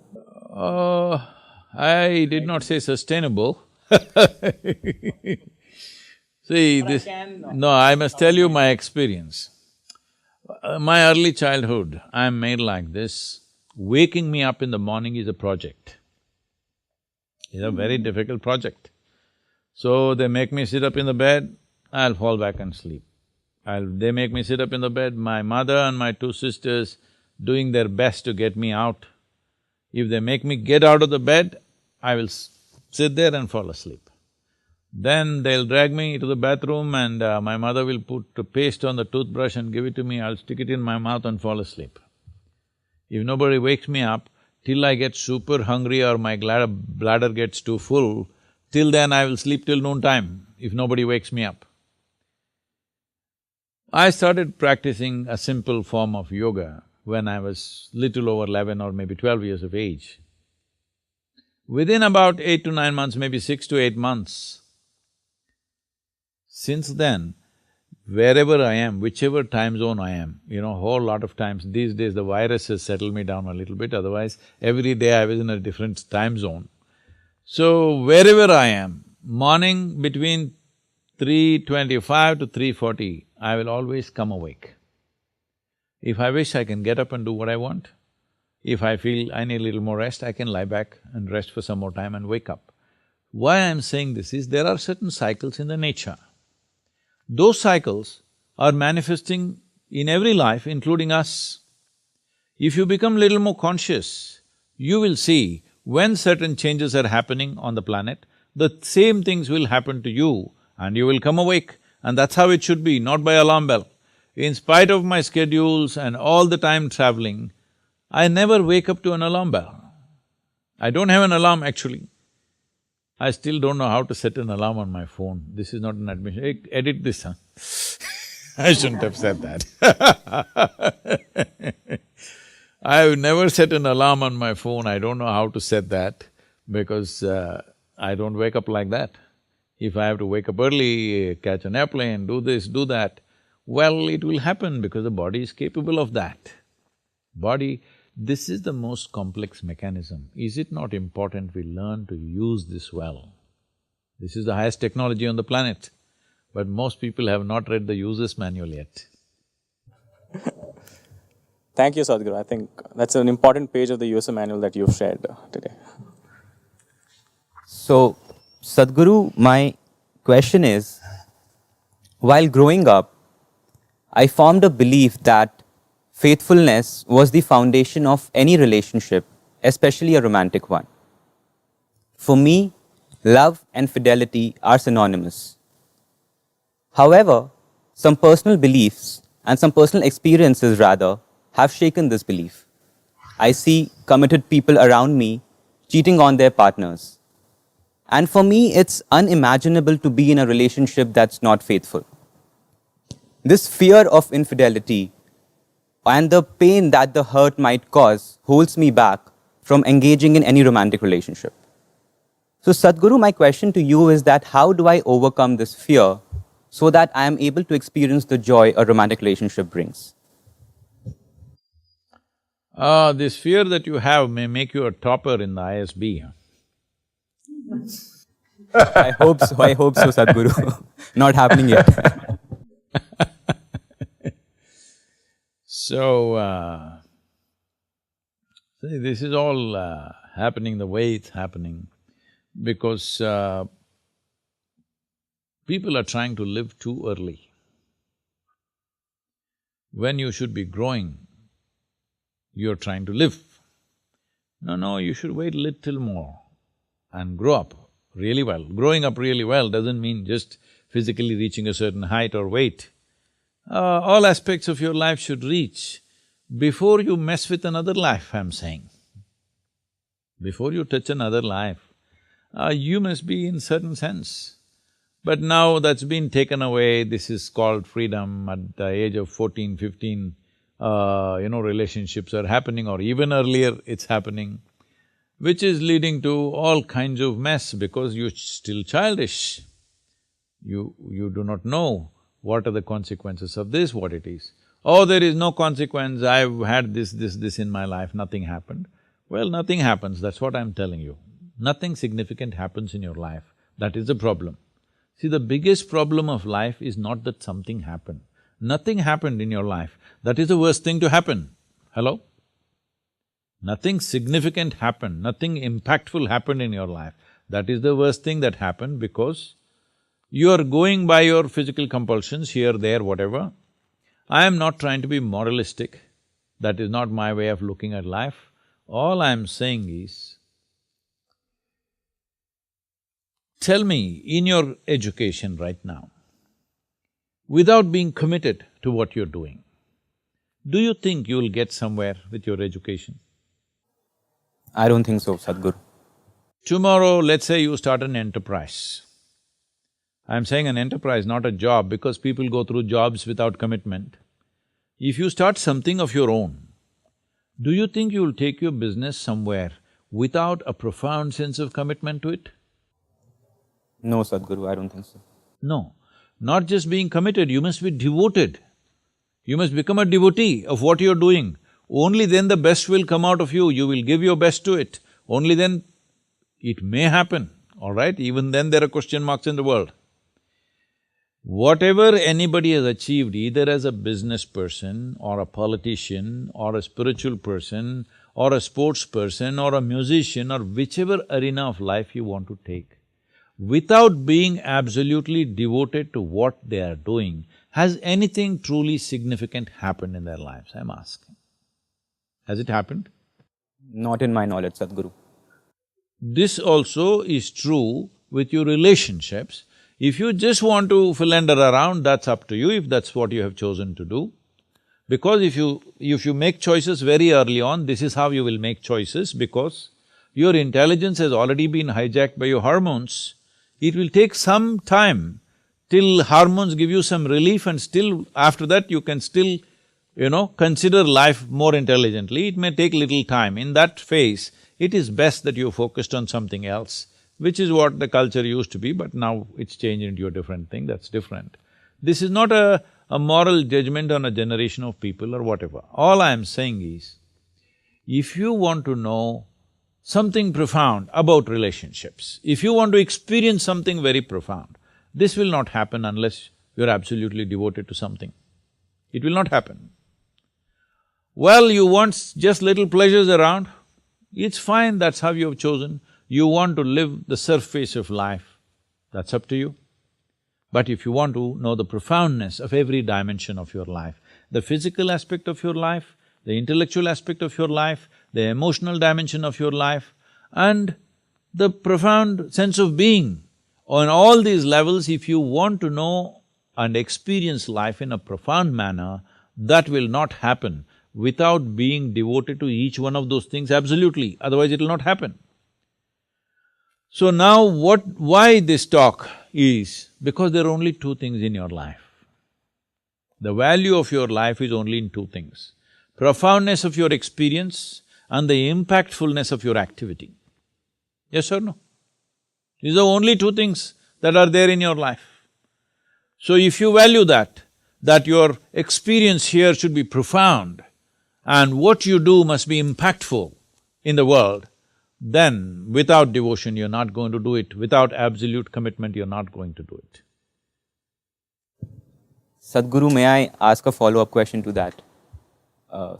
I did not say sustainable. See, this… No, I must tell you my experience. My early childhood, I'm made like this. Waking me up in the morning is a project. It's a very difficult project. So they make me sit up in the bed, I'll fall back and sleep. They make me sit up in the bed, my mother and my 2 sisters doing their best to get me out. If they make me get out of the bed, I will sit there and fall asleep. Then they'll drag me to the bathroom and my mother will put a paste on the toothbrush and give it to me, I'll stick it in my mouth and fall asleep. If nobody wakes me up, till I get super hungry or my bladder gets too full, Till then I will sleep till noontime if nobody wakes me up. I started practicing a simple form of yoga when I was little over 11 or maybe 12 years of age. Within about 8 to 9 months, maybe 6 to 8 months, since then, wherever I am, whichever time zone I am, whole lot of times, these days the virus has settled me down a little bit, otherwise every day I was in a different time zone. So, wherever I am, morning between 3:25 to 3:40, I will always come awake. If I wish, I can get up and do what I want. If I feel I need a little more rest, I can lie back and rest for some more time and wake up. Why I'm saying this is, there are certain cycles in the nature. Those cycles are manifesting in every life, including us. If you become little more conscious, you will see when certain changes are happening on the planet, the same things will happen to you and you will come awake, and that's how it should be, not by alarm bell. In spite of my schedules and all the time traveling, I never wake up to an alarm bell. I don't have an alarm actually. I still don't know how to set an alarm on my phone. This is not an admission. Hey, edit this, huh? I shouldn't have said that. I've never set an alarm on my phone. I don't know how to set that because I don't wake up like that. If I have to wake up early, catch an airplane, do this, do that, well, it will happen because the body is capable of that. This is the most complex mechanism. Is it not important we learn to use this well? This is the highest technology on the planet, but most people have not read the user's manual yet. Thank you, Sadhguru. I think that's an important page of the user manual that you've shared today. So, Sadhguru, my question is, while growing up, I formed a belief that faithfulness was the foundation of any relationship, especially a romantic one. For me, love and fidelity are synonymous. However, some personal beliefs and some personal experiences rather have shaken this belief. I see committed people around me cheating on their partners. And for me, it's unimaginable to be in a relationship that's not faithful. This fear of infidelity and the pain that the hurt might cause holds me back from engaging in any romantic relationship. So Sadhguru, my question to you is that how do I overcome this fear so that I am able to experience the joy a romantic relationship brings? This fear that you have may make you a topper in the ISB, huh? I hope so, Sadhguru. Not happening yet. So, see, this is all happening the way it's happening because people are trying to live too early. When you should be growing, you're trying to live. No, you should wait a little more and grow up really well. Growing up really well doesn't mean just physically reaching a certain height or weight. All aspects of your life should reach before you mess with another life, I'm saying. Before you touch another life, you must be in certain sense. But now that's been taken away, this is called freedom. At the age of 14, 15, relationships are happening, or even earlier it's happening, which is leading to all kinds of mess because you're still childish. You do not know what are the consequences of this, what it is. Oh, there is no consequence, I've had this in my life, nothing happened. Well, nothing happens, that's what I'm telling you. Nothing significant happens in your life, that is the problem. See, the biggest problem of life is not that something happened. Nothing happened in your life, that is the worst thing to happen. Hello? Nothing significant happened, nothing impactful happened in your life. That is the worst thing that happened because you are going by your physical compulsions here, there, whatever. I am not trying to be moralistic, that is not my way of looking at life. All I am saying is, tell me, in your education right now, without being committed to what you're doing, do you think you'll get somewhere with your education? I don't think so, Sadhguru. Tomorrow, let's say you start an enterprise. I'm saying an enterprise, not a job, because people go through jobs without commitment. If you start something of your own, do you think you'll take your business somewhere without a profound sense of commitment to it? No, Sadhguru, I don't think so. No. Not just being committed, you must be devoted. You must become a devotee of what you're doing. Only then the best will come out of you, you will give your best to it. Only then it may happen, all right? Even then there are question marks in the world. Whatever anybody has achieved, either as a business person or a politician or a spiritual person or a sports person or a musician or whichever arena of life you want to take, without being absolutely devoted to what they are doing, has anything truly significant happened in their lives, I'm asking? Has it happened? Not in my knowledge, Sadhguru. This also is true with your relationships. If you just want to philander around, that's up to you, if that's what you have chosen to do. Because if you make choices very early on, this is how you will make choices, because your intelligence has already been hijacked by your hormones. It will take some time till hormones give you some relief, and still after that you can still, consider life more intelligently. It may take little time. In that phase, it is best that you're focused on something else, which is what the culture used to be, but now it's changed into a different thing, that's different. This is not a moral judgment on a generation of people or whatever. All I'm saying is, if you want to know something profound about relationships, if you want to experience something very profound, this will not happen unless you're absolutely devoted to something. It will not happen. Well, you want just little pleasures around, it's fine, that's how you have chosen. You want to live the surface of life, that's up to you. But if you want to know the profoundness of every dimension of your life, the physical aspect of your life, the intellectual aspect of your life, the emotional dimension of your life, and the profound sense of being, on all these levels, if you want to know and experience life in a profound manner, that will not happen without being devoted to each one of those things absolutely, otherwise it will not happen. So now why this talk is, because there are only two things in your life. The value of your life is only in two things: profoundness of your experience and the impactfulness of your activity. Yes or no? These are only two things that are there in your life. So if you value that your experience here should be profound and what you do must be impactful in the world, then without devotion you're not going to do it, without absolute commitment you're not going to do it. Sadhguru, may I ask a follow-up question to that?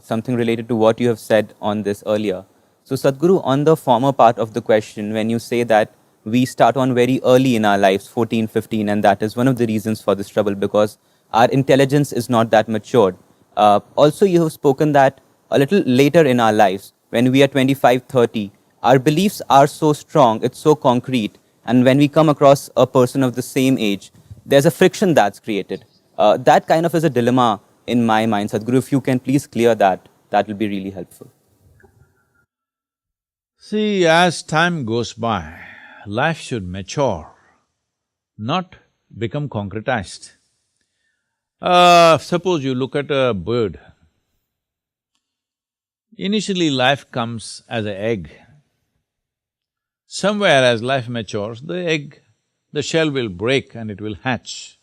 Something related to what you have said on this earlier. So Sadhguru, on the former part of the question, when you say that we start on very early in our lives, 14, 15, and that is one of the reasons for this trouble because our intelligence is not that matured. Also, you have spoken that a little later in our lives, when we are 25, 30, our beliefs are so strong, it's so concrete, and when we come across a person of the same age, there's a friction that's created. That kind of is a dilemma in my mind. Sadhguru, if you can please clear that, that will be really helpful. See, as time goes by, life should mature, not become concretized. Suppose you look at a bird. Initially life comes as an egg. Somewhere as life matures, the shell will break and it will hatch.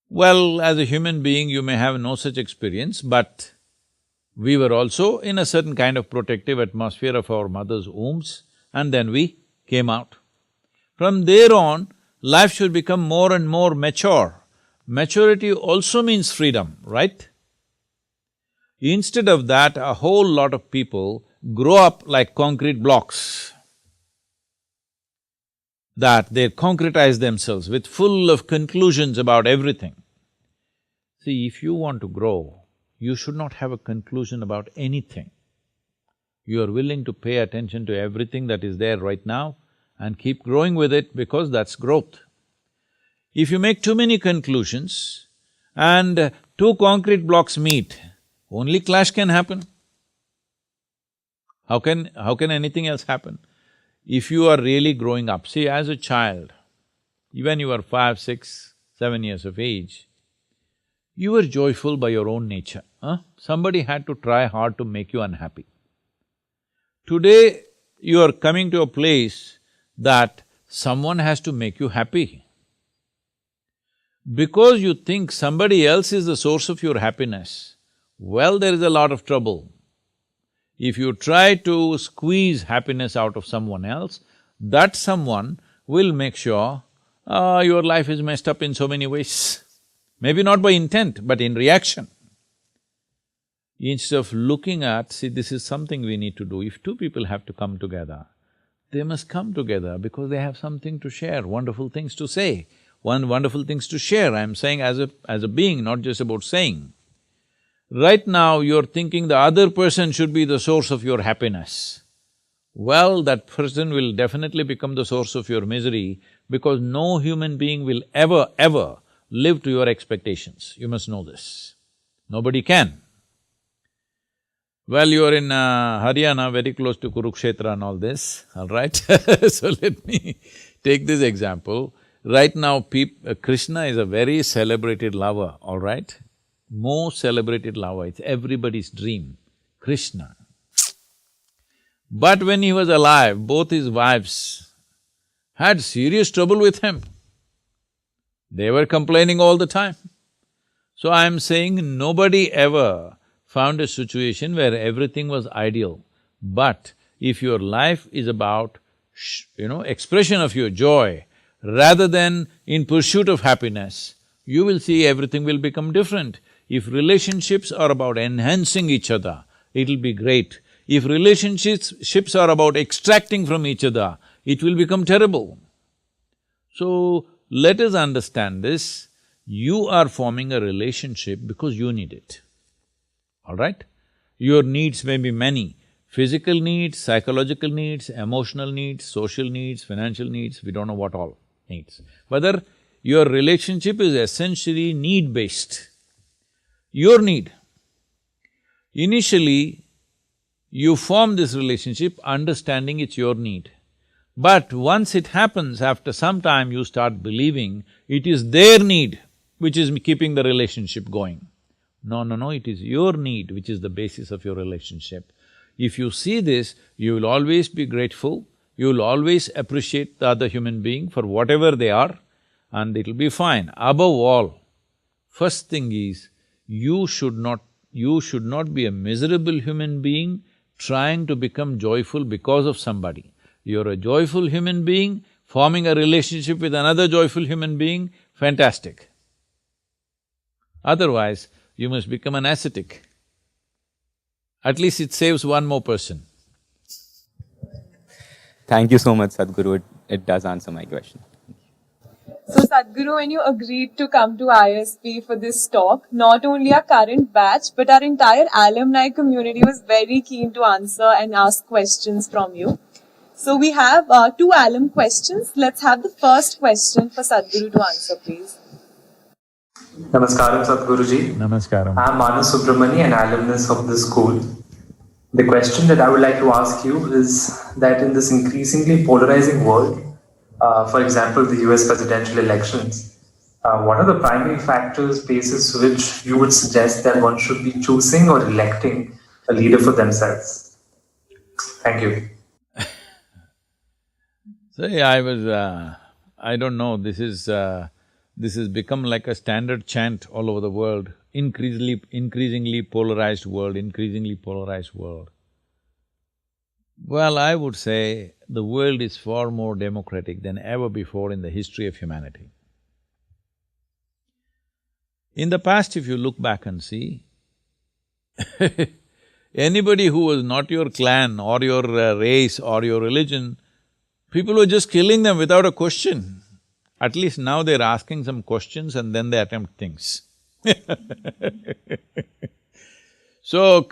Well, as a human being you may have no such experience, but we were also in a certain kind of protective atmosphere of our mother's wombs, and then we came out. From there on, life should become more and more mature. Maturity also means freedom, right? Instead of that, a whole lot of people grow up like concrete blocks, that they concretize themselves with full of conclusions about everything. See, if you want to grow, you should not have a conclusion about anything. You are willing to pay attention to everything that is there right now and keep growing with it because that's growth. If you make too many conclusions and two concrete blocks meet, only clash can happen. How can anything else happen? If you are really growing up, see, as a child, when you were 5, 6, 7 years of age, you were joyful by your own nature, huh? Somebody had to try hard to make you unhappy. Today, you are coming to a place that someone has to make you happy. Because you think somebody else is the source of your happiness, well, there is a lot of trouble. If you try to squeeze happiness out of someone else, that someone will make sure your life is messed up in so many ways. Maybe not by intent, but in reaction. Instead of looking at, see, this is something we need to do. If two people have to come together, they must come together because they have something to share, wonderful things to say, wonderful things to share. I'm saying as a being, not just about saying. Right now, you're thinking the other person should be the source of your happiness. Well, that person will definitely become the source of your misery because no human being will ever live to your expectations. You must know this. Nobody can. Well, you're in Haryana, very close to Kurukshetra and all this, all right? So let me take this example. Right now, Krishna is a very celebrated lover, all right? Most celebrated lover, it's everybody's dream, Krishna. But when he was alive, both his wives had serious trouble with him. They were complaining all the time. So I'm saying nobody ever found a situation where everything was ideal. But if your life is about, expression of your joy, rather than in pursuit of happiness, you will see everything will become different. If relationships are about enhancing each other, it'll be great. If relationships are about extracting from each other, it will become terrible. So, let us understand this. You are forming a relationship because you need it, all right? Your needs may be many, physical needs, psychological needs, emotional needs, social needs, financial needs, we don't know what all needs. Whether your relationship is essentially need-based, your need. Initially, you form this relationship understanding it's your need. But once it happens, after some time you start believing it is their need which is keeping the relationship going. No, it is your need which is the basis of your relationship. If you see this, you will always be grateful, you will always appreciate the other human being for whatever they are, and it'll be fine. Above all, first thing is, you should not be a miserable human being trying to become joyful because of somebody. You're a joyful human being, forming a relationship with another joyful human being, fantastic. Otherwise, you must become an ascetic. At least it saves one more person. Thank you so much, Sadhguru. It does answer my question. So Sadhguru, when you agreed to come to ISB for this talk, not only our current batch, but our entire alumni community was very keen to answer and ask questions from you. So we have 2 alum questions. Let's have the first question for Sadhguru to answer, please. Namaskaram, Sadhguruji. Namaskaram. I am Manas Subramani, an alumnus of this school. The question that I would like to ask you is that in this increasingly polarizing world, for example, the US presidential elections, what are the primary factors basis which you would suggest that one should be choosing or electing a leader for themselves? Thank you. See, I don't know, this has become like a standard chant all over the world, increasingly polarized world. Well, I would say the world is far more democratic than ever before in the history of humanity. In the past, if you look back and see, anybody who was not your clan or your race or your religion, people were just killing them without a question. At least now they're asking some questions and then they attempt things. So,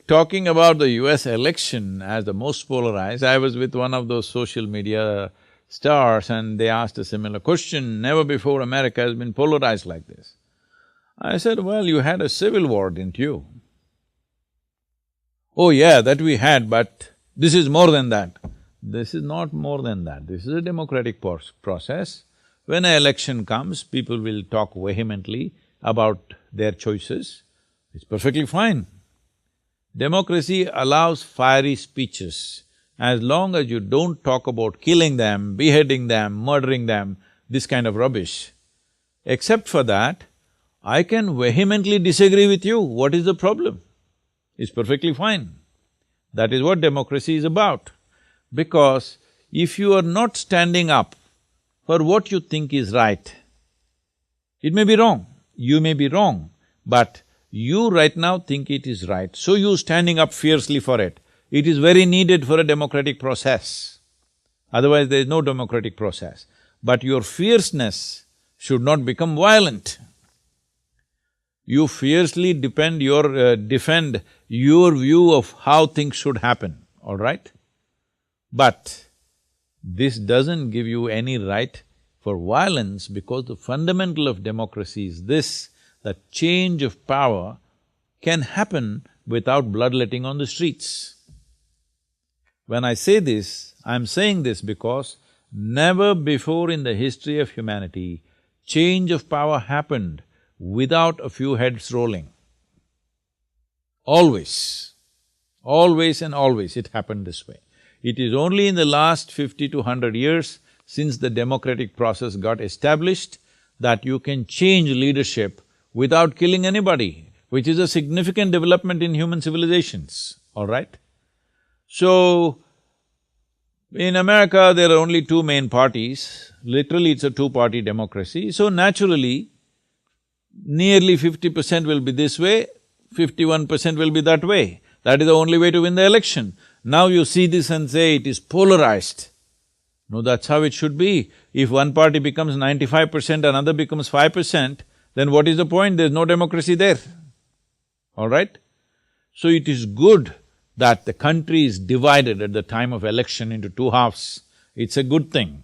talking about the US election as the most polarized, I was with one of those social media stars and they asked a similar question, never before America has been polarized like this. I said, well, you had a civil war, didn't you? Oh yeah, that we had, but this is more than that. This is not more than that. This is a democratic process. When an election comes, people will talk vehemently about their choices. It's perfectly fine. Democracy allows fiery speeches. As long as you don't talk about killing them, beheading them, murdering them, this kind of rubbish. Except for that, I can vehemently disagree with you. What is the problem? It's perfectly fine. That is what democracy is about. Because if you are not standing up for what you think is right, it may be wrong, you may be wrong, but you right now think it is right, so you standing up fiercely for it. It is very needed for a democratic process. Otherwise, there is no democratic process. But your fierceness should not become violent. You fiercely defend your view of how things should happen, all right? But this doesn't give you any right for violence because the fundamental of democracy is this, that change of power can happen without bloodletting on the streets. When I say this, I'm saying this because never before in the history of humanity, change of power happened without a few heads rolling. Always and always it happened this way. It is only in the last 50 to 100 years, since the democratic process got established, that you can change leadership without killing anybody, which is a significant development in human civilizations, all right? So, in America, there are only two main parties. Literally, it's a two-party democracy. So naturally, nearly 50% will be this way, 51% will be that way. That is the only way to win the election. Now you see this and say it is polarized. No, that's how it should be. If one party becomes 95%, another becomes 5%, then what is the point? There's no democracy there, all right? So it is good that the country is divided at the time of election into two halves. It's a good thing.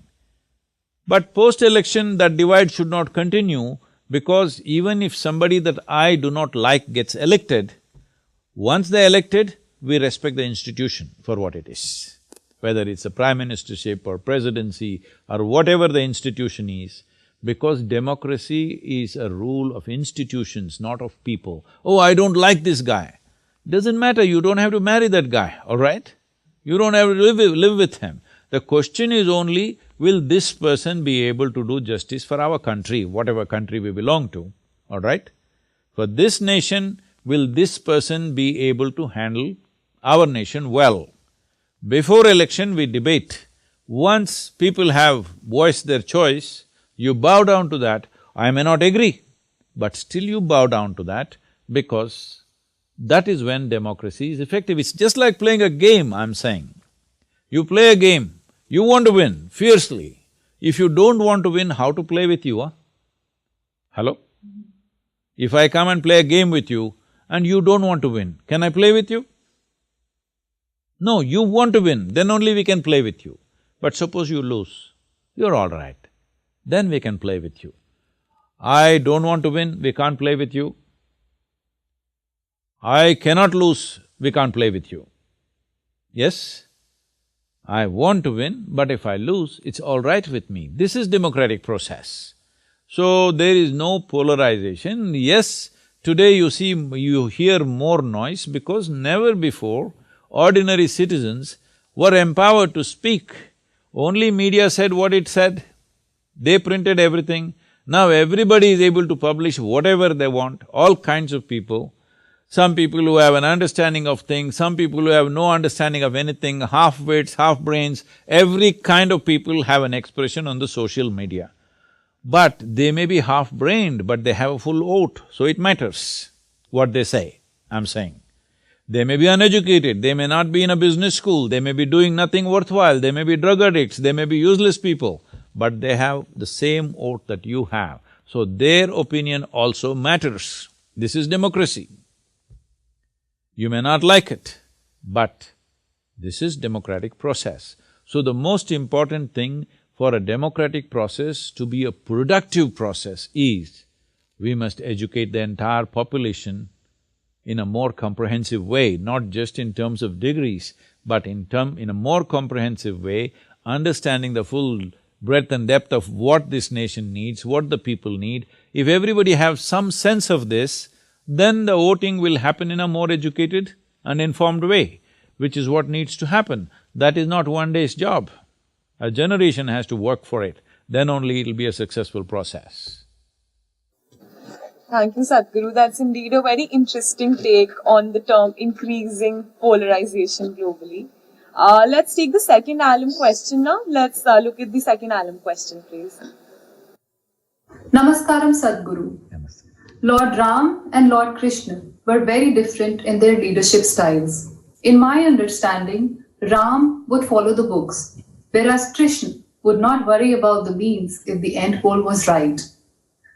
But post-election, that divide should not continue, because even if somebody that I do not like gets elected, once they're elected, we respect the institution for what it is. Whether it's a prime ministership or presidency or whatever the institution is, because democracy is a rule of institutions, not of people. Oh, I don't like this guy. Doesn't matter, you don't have to marry that guy, all right? You don't have to live with him. The question is only, will this person be able to do justice for our country, whatever country we belong to, all right? For this nation, will this person be able to handle our nation well? Before election, we debate. Once people have voiced their choice, you bow down to that. I may not agree, but still you bow down to that, because that is when democracy is effective. It's just like playing a game, I'm saying. You play a game, you want to win fiercely. If you don't want to win, how to play with you, huh? Hello? If I come and play a game with you and you don't want to win, can I play with you? No, you want to win, then only we can play with you. But suppose you lose, you're all right, then we can play with you. I don't want to win, we can't play with you. I cannot lose, we can't play with you. Yes? I want to win, but if I lose, it's all right with me. This is democratic process. So, there is no polarization. Yes, today you hear more noise because never before ordinary citizens were empowered to speak. Only media said what it said. They printed everything. Now everybody is able to publish whatever they want, all kinds of people. Some people who have an understanding of things, some people who have no understanding of anything, half-wits, half-brains, every kind of people have an expression on the social media. But they may be half-brained, but they have a full vote, so it matters what they say, I'm saying. They may be uneducated, they may not be in a business school, they may be doing nothing worthwhile, they may be drug addicts, they may be useless people, but they have the same vote that you have, so their opinion also matters. This is democracy. You may not like it, but this is democratic process. So the most important thing for a democratic process to be a productive process is, we must educate the entire population in a more comprehensive way, not just in terms of degrees, but in a more comprehensive way, understanding the full breadth and depth of what this nation needs, what the people need. If everybody have some sense of this, then the voting will happen in a more educated and informed way, which is what needs to happen. That is not one day's job. A generation has to work for it, then only it'll be a successful process. Thank you, Sadhguru. That's indeed a very interesting take on the term increasing polarization globally. Let's take the second alum question now. Let's look at the second alum question, please. Namaskaram, Sadhguru. Lord Ram and Lord Krishna were very different in their leadership styles. In my understanding, Ram would follow the books, whereas Krishna would not worry about the means if the end goal was right.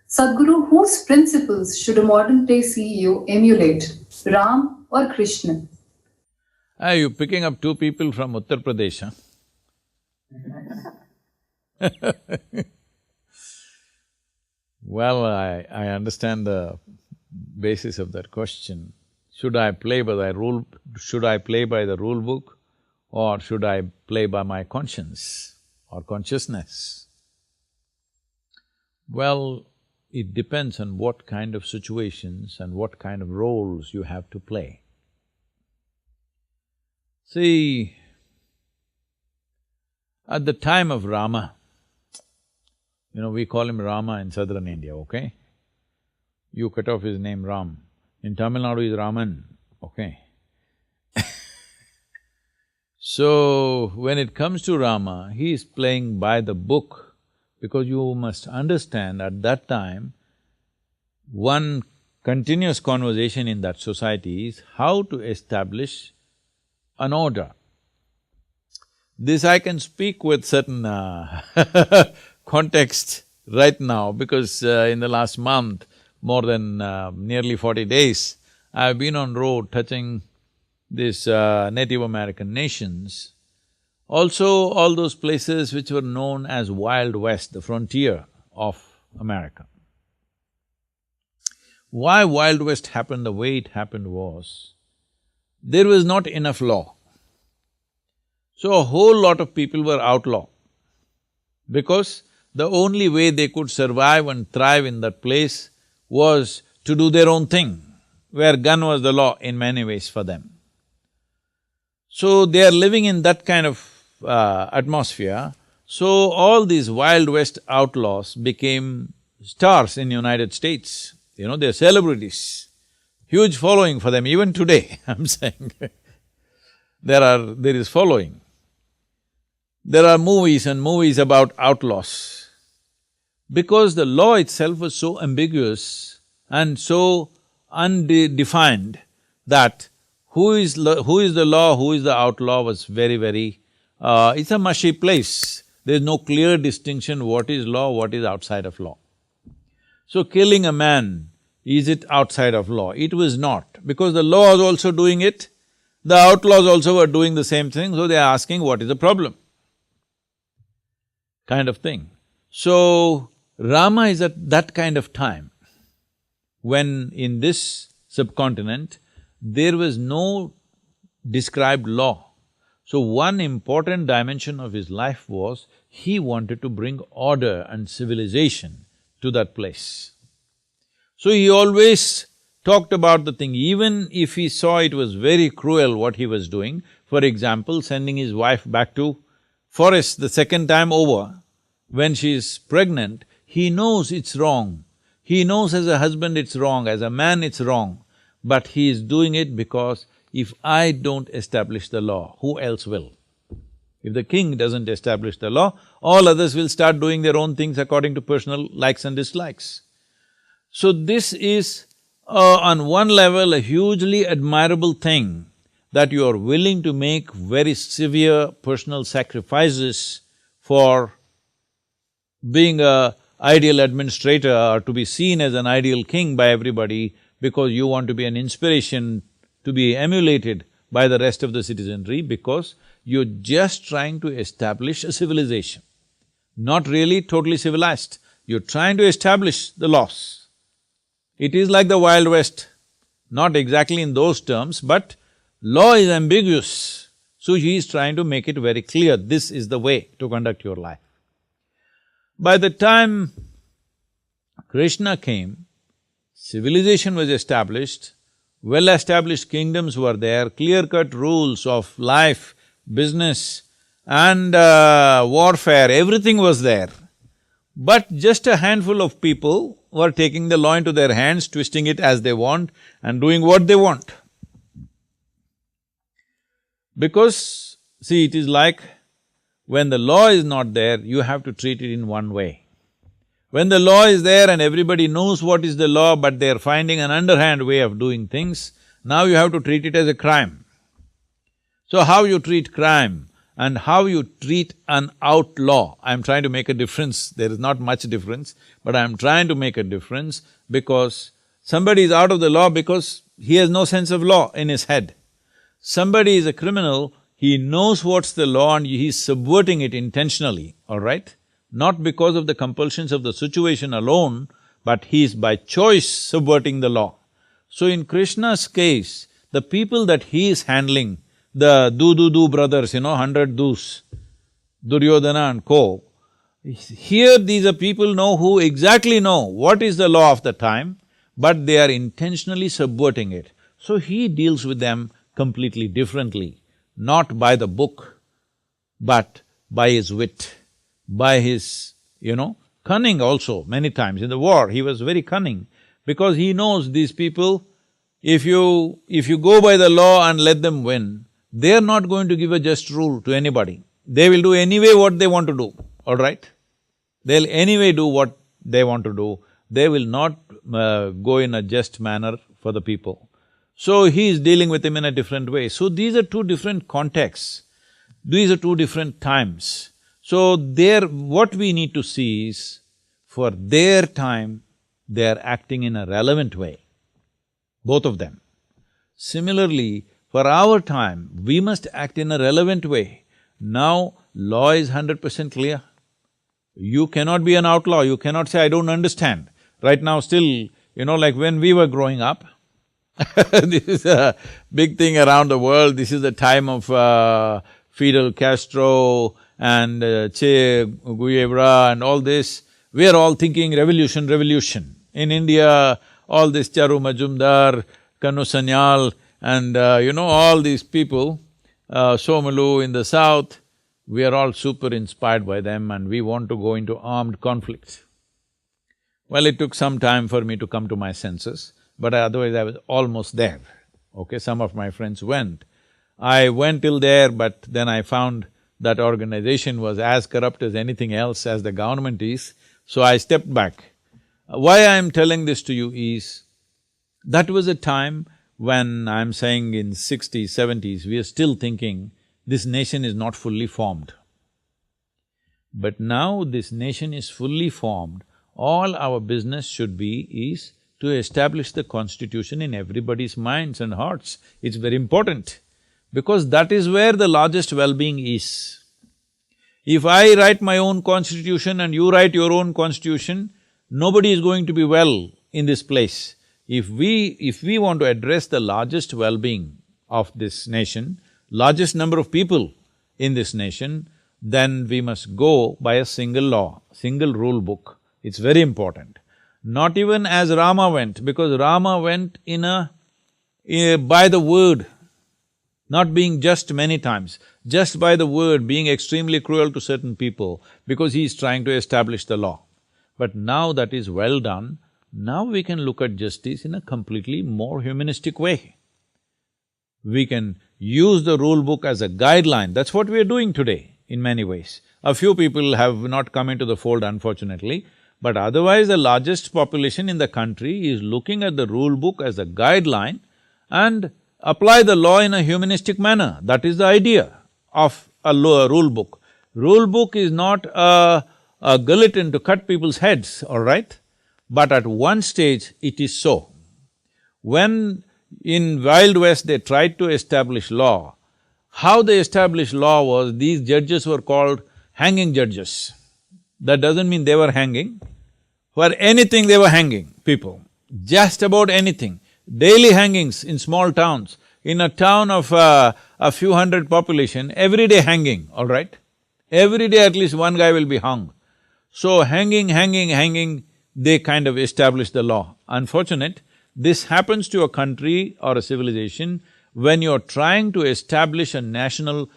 Sadhguru, whose principles should a modern-day CEO emulate, Ram or Krishna? Are you picking up two people from Uttar Pradesh, huh? Well, I understand the basis of that question. Should I play by the rule book, or should I play by my conscience or consciousness? Well, it depends on what kind of situations and what kind of roles you have to play. See, at the time of Rama, we call him Rama in southern India, okay? You cut off his name Ram. In Tamil Nadu is Raman, okay? So, when it comes to Rama, he is playing by the book, because you must understand at that time, one continuous conversation in that society is how to establish an order. This I can speak with certain context right now, because in the last month, more than nearly 40 days, I've been on road touching these Native American nations. Also, all those places which were known as Wild West, the frontier of America. Why Wild West happened the way it happened was, there was not enough law. So a whole lot of people were outlaw, because the only way they could survive and thrive in that place was to do their own thing, where gun was the law in many ways for them. So they are living in that kind of atmosphere, so all these Wild West outlaws became stars in United States. They're celebrities, huge following for them, even today, I'm saying. There is following. There are movies and movies about outlaws. Because the law itself was so ambiguous and so undefined that who is the law, who is the outlaw was very, it's a mushy place. There's no clear distinction what is law, what is outside of law. So killing a man, is it outside of law? It was not, because the law was also doing it, the outlaws also were doing the same thing, so they're asking what is the problem, kind of thing. So, Rama is at that kind of time, when in this subcontinent, there was no described law. So one important dimension of his life was, he wanted to bring order and civilization to that place. So he always talked about the thing, even if he saw it was very cruel what he was doing. For example, sending his wife back to forest the second time over, when she is pregnant, he knows it's wrong. He knows as a husband it's wrong, as a man it's wrong, but he is doing it because if I don't establish the law, who else will? If the king doesn't establish the law, all others will start doing their own things according to personal likes and dislikes. So this is, on one level, a hugely admirable thing, that you are willing to make very severe personal sacrifices for being a ideal administrator or to be seen as an ideal king by everybody, because you want to be an inspiration to be emulated by the rest of the citizenry, because you're just trying to establish a civilization. Not really totally civilized, you're trying to establish the laws. It is like the Wild West. Not exactly in those terms, but law is ambiguous. So he is trying to make it very clear, this is the way to conduct your life. By the time Krishna came, civilization was established, well-established kingdoms were there, clear-cut rules of life, business and warfare, everything was there. But just a handful of people were taking the law into their hands, twisting it as they want and doing what they want. Because, see, it is like when the law is not there, you have to treat it in one way. When the law is there and everybody knows what is the law, but they are finding an underhand way of doing things, now you have to treat it as a crime. So how you treat crime and how you treat an outlaw, I'm trying to make a difference, there is not much difference, but I'm trying to make a difference because somebody is out of the law because he has no sense of law in his head. Somebody is a criminal, he knows what's the law and he's subverting it intentionally, all right? Not because of the compulsions of the situation alone, but he is by choice subverting the law. So in Krishna's case, the people that he is handling, the do brothers, 100 dus, Duryodhana and co, here these are people who exactly know what is the law of the time, but they are intentionally subverting it. So he deals with them completely differently, not by the book, but by his wit, by his, cunning also. Many times in the war, he was very cunning because he knows these people, if you go by the law and let them win, they are not going to give a just rule to anybody. They will do anyway what they want to do, all right? They'll anyway do what they want to do. They will not go in a just manner for the people. So he is dealing with them in a different way. So these are two different contexts. These are two different times. So what we need to see is, for their time, they are acting in a relevant way, both of them. Similarly, for our time, we must act in a relevant way. Now, law is 100% clear. You cannot be an outlaw, you cannot say, I don't understand. Right now still, like when we were growing up, this is a big thing around the world, this is the time of Fidel Castro and Che Guevara and all this. We are all thinking revolution, revolution. In India, all this Charu Majumdar, Kanu Sanyal and all these people, Somalu in the south, we are all super inspired by them and we want to go into armed conflict. Well, it took some time for me to come to my senses, but otherwise I was almost there, okay? Some of my friends went. I went till there, but then I found that organization was as corrupt as anything else, as the government is, so I stepped back. Why I'm telling this to you is, that was a time when I'm saying in 60s, 70s, we are still thinking this nation is not fully formed. But now this nation is fully formed, all our business should be is to establish the constitution in everybody's minds and hearts. It's very important, because that is where the largest well-being is. If I write my own constitution and you write your own constitution, nobody is going to be well in this place. If we want to address the largest well-being of this nation, largest number of people in this nation, then we must go by a single law, single rule book. It's very important. Not even as Rama went, because Rama went by the word, not being just many times, just by the word, being extremely cruel to certain people, because he is trying to establish the law. But now that is well done, now we can look at justice in a completely more humanistic way. We can use the rule book as a guideline, that's what we are doing today in many ways. A few people have not come into the fold, unfortunately, but otherwise the largest population in the country is looking at the rule book as a guideline and apply the law in a humanistic manner. That is the idea of a rule book. Rule book is not a guillotine to cut people's heads, all right? But at one stage it is so. When in Wild West they tried to establish law, how they established law was, these judges were called hanging judges. That doesn't mean they were hanging. For anything they were hanging people, just about anything. daily hangings in small towns. In a town of a few hundred population, every day hanging, all right? Every day at least one guy will be hung. So hanging, they kind of establish the law. Unfortunate, this happens to a country or a civilization when you're trying to establish a national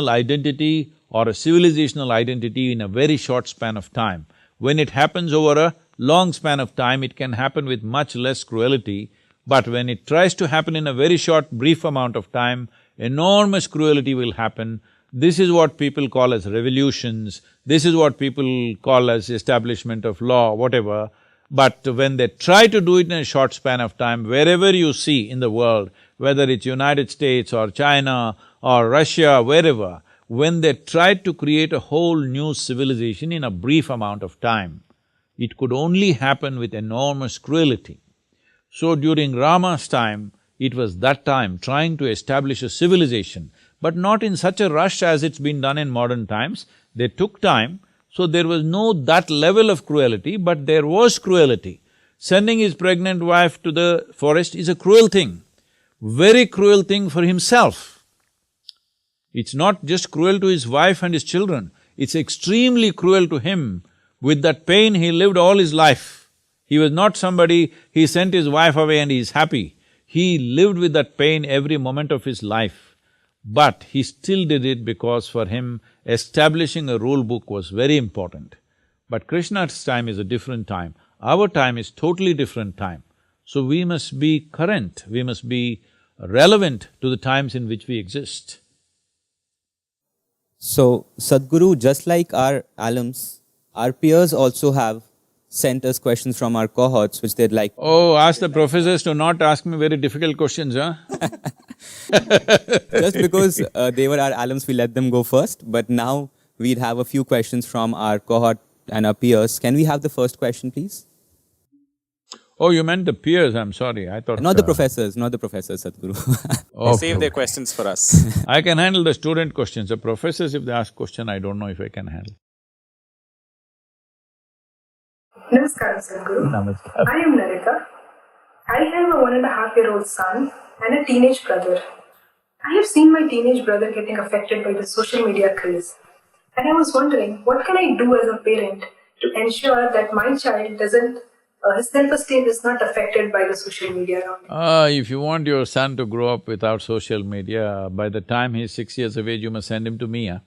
identity or a civilizational identity in a very short span of time. When it happens over a long span of time, it can happen with much less cruelty, but when it tries to happen in a very short, brief amount of time, enormous cruelty will happen. This is what people call as revolutions, this is what people call as establishment of law, whatever. But when they try to do it in a short span of time, wherever you see in the world, whether it's United States or China or Russia, wherever, when they tried to create a whole new civilization in a brief amount of time, it could only happen with enormous cruelty. So during Rama's time, it was that time trying to establish a civilization, but not in such a rush as it's been done in modern times. They took time, so there was no that level of cruelty, but there was cruelty. Sending his pregnant wife to the forest is a cruel thing, very cruel thing for himself. It's not just cruel to his wife and his children, it's extremely cruel to him. With that pain, he lived all his life. He was not somebody, he sent his wife away and he's happy. He lived with that pain every moment of his life. But he still did it because for him, establishing a rule book was very important. But Krishna's time is a different time. Our time is totally different time. So we must be current, we must be relevant to the times in which we exist. So, Sadhguru, just like our alums, our peers also have sent us questions from our cohorts which they'd like… Oh, ask the professors to not ask me very difficult questions, huh? Just because they were our alums, we let them go first, but now we'd have a few questions from our cohort and our peers. Can we have the first question, please? Oh, you meant the peers, I'm sorry, I thought… Not the professors, Sadhguru. Okay. Save their questions for us. I can handle the student questions. The professors, if they ask question, I don't know if I can handle. Namaskar, Sadhguru. Namaskar. I am Narita. I have a 1.5-year-old son and a teenage brother. I have seen my teenage brother getting affected by the social media craze. And I was wondering, what can I do as a parent to ensure that my child doesn't… his self-esteem is not affected by the social media around him? If you want your son to grow up without social media, by the time he's 6 years of age, you must send him to me, huh?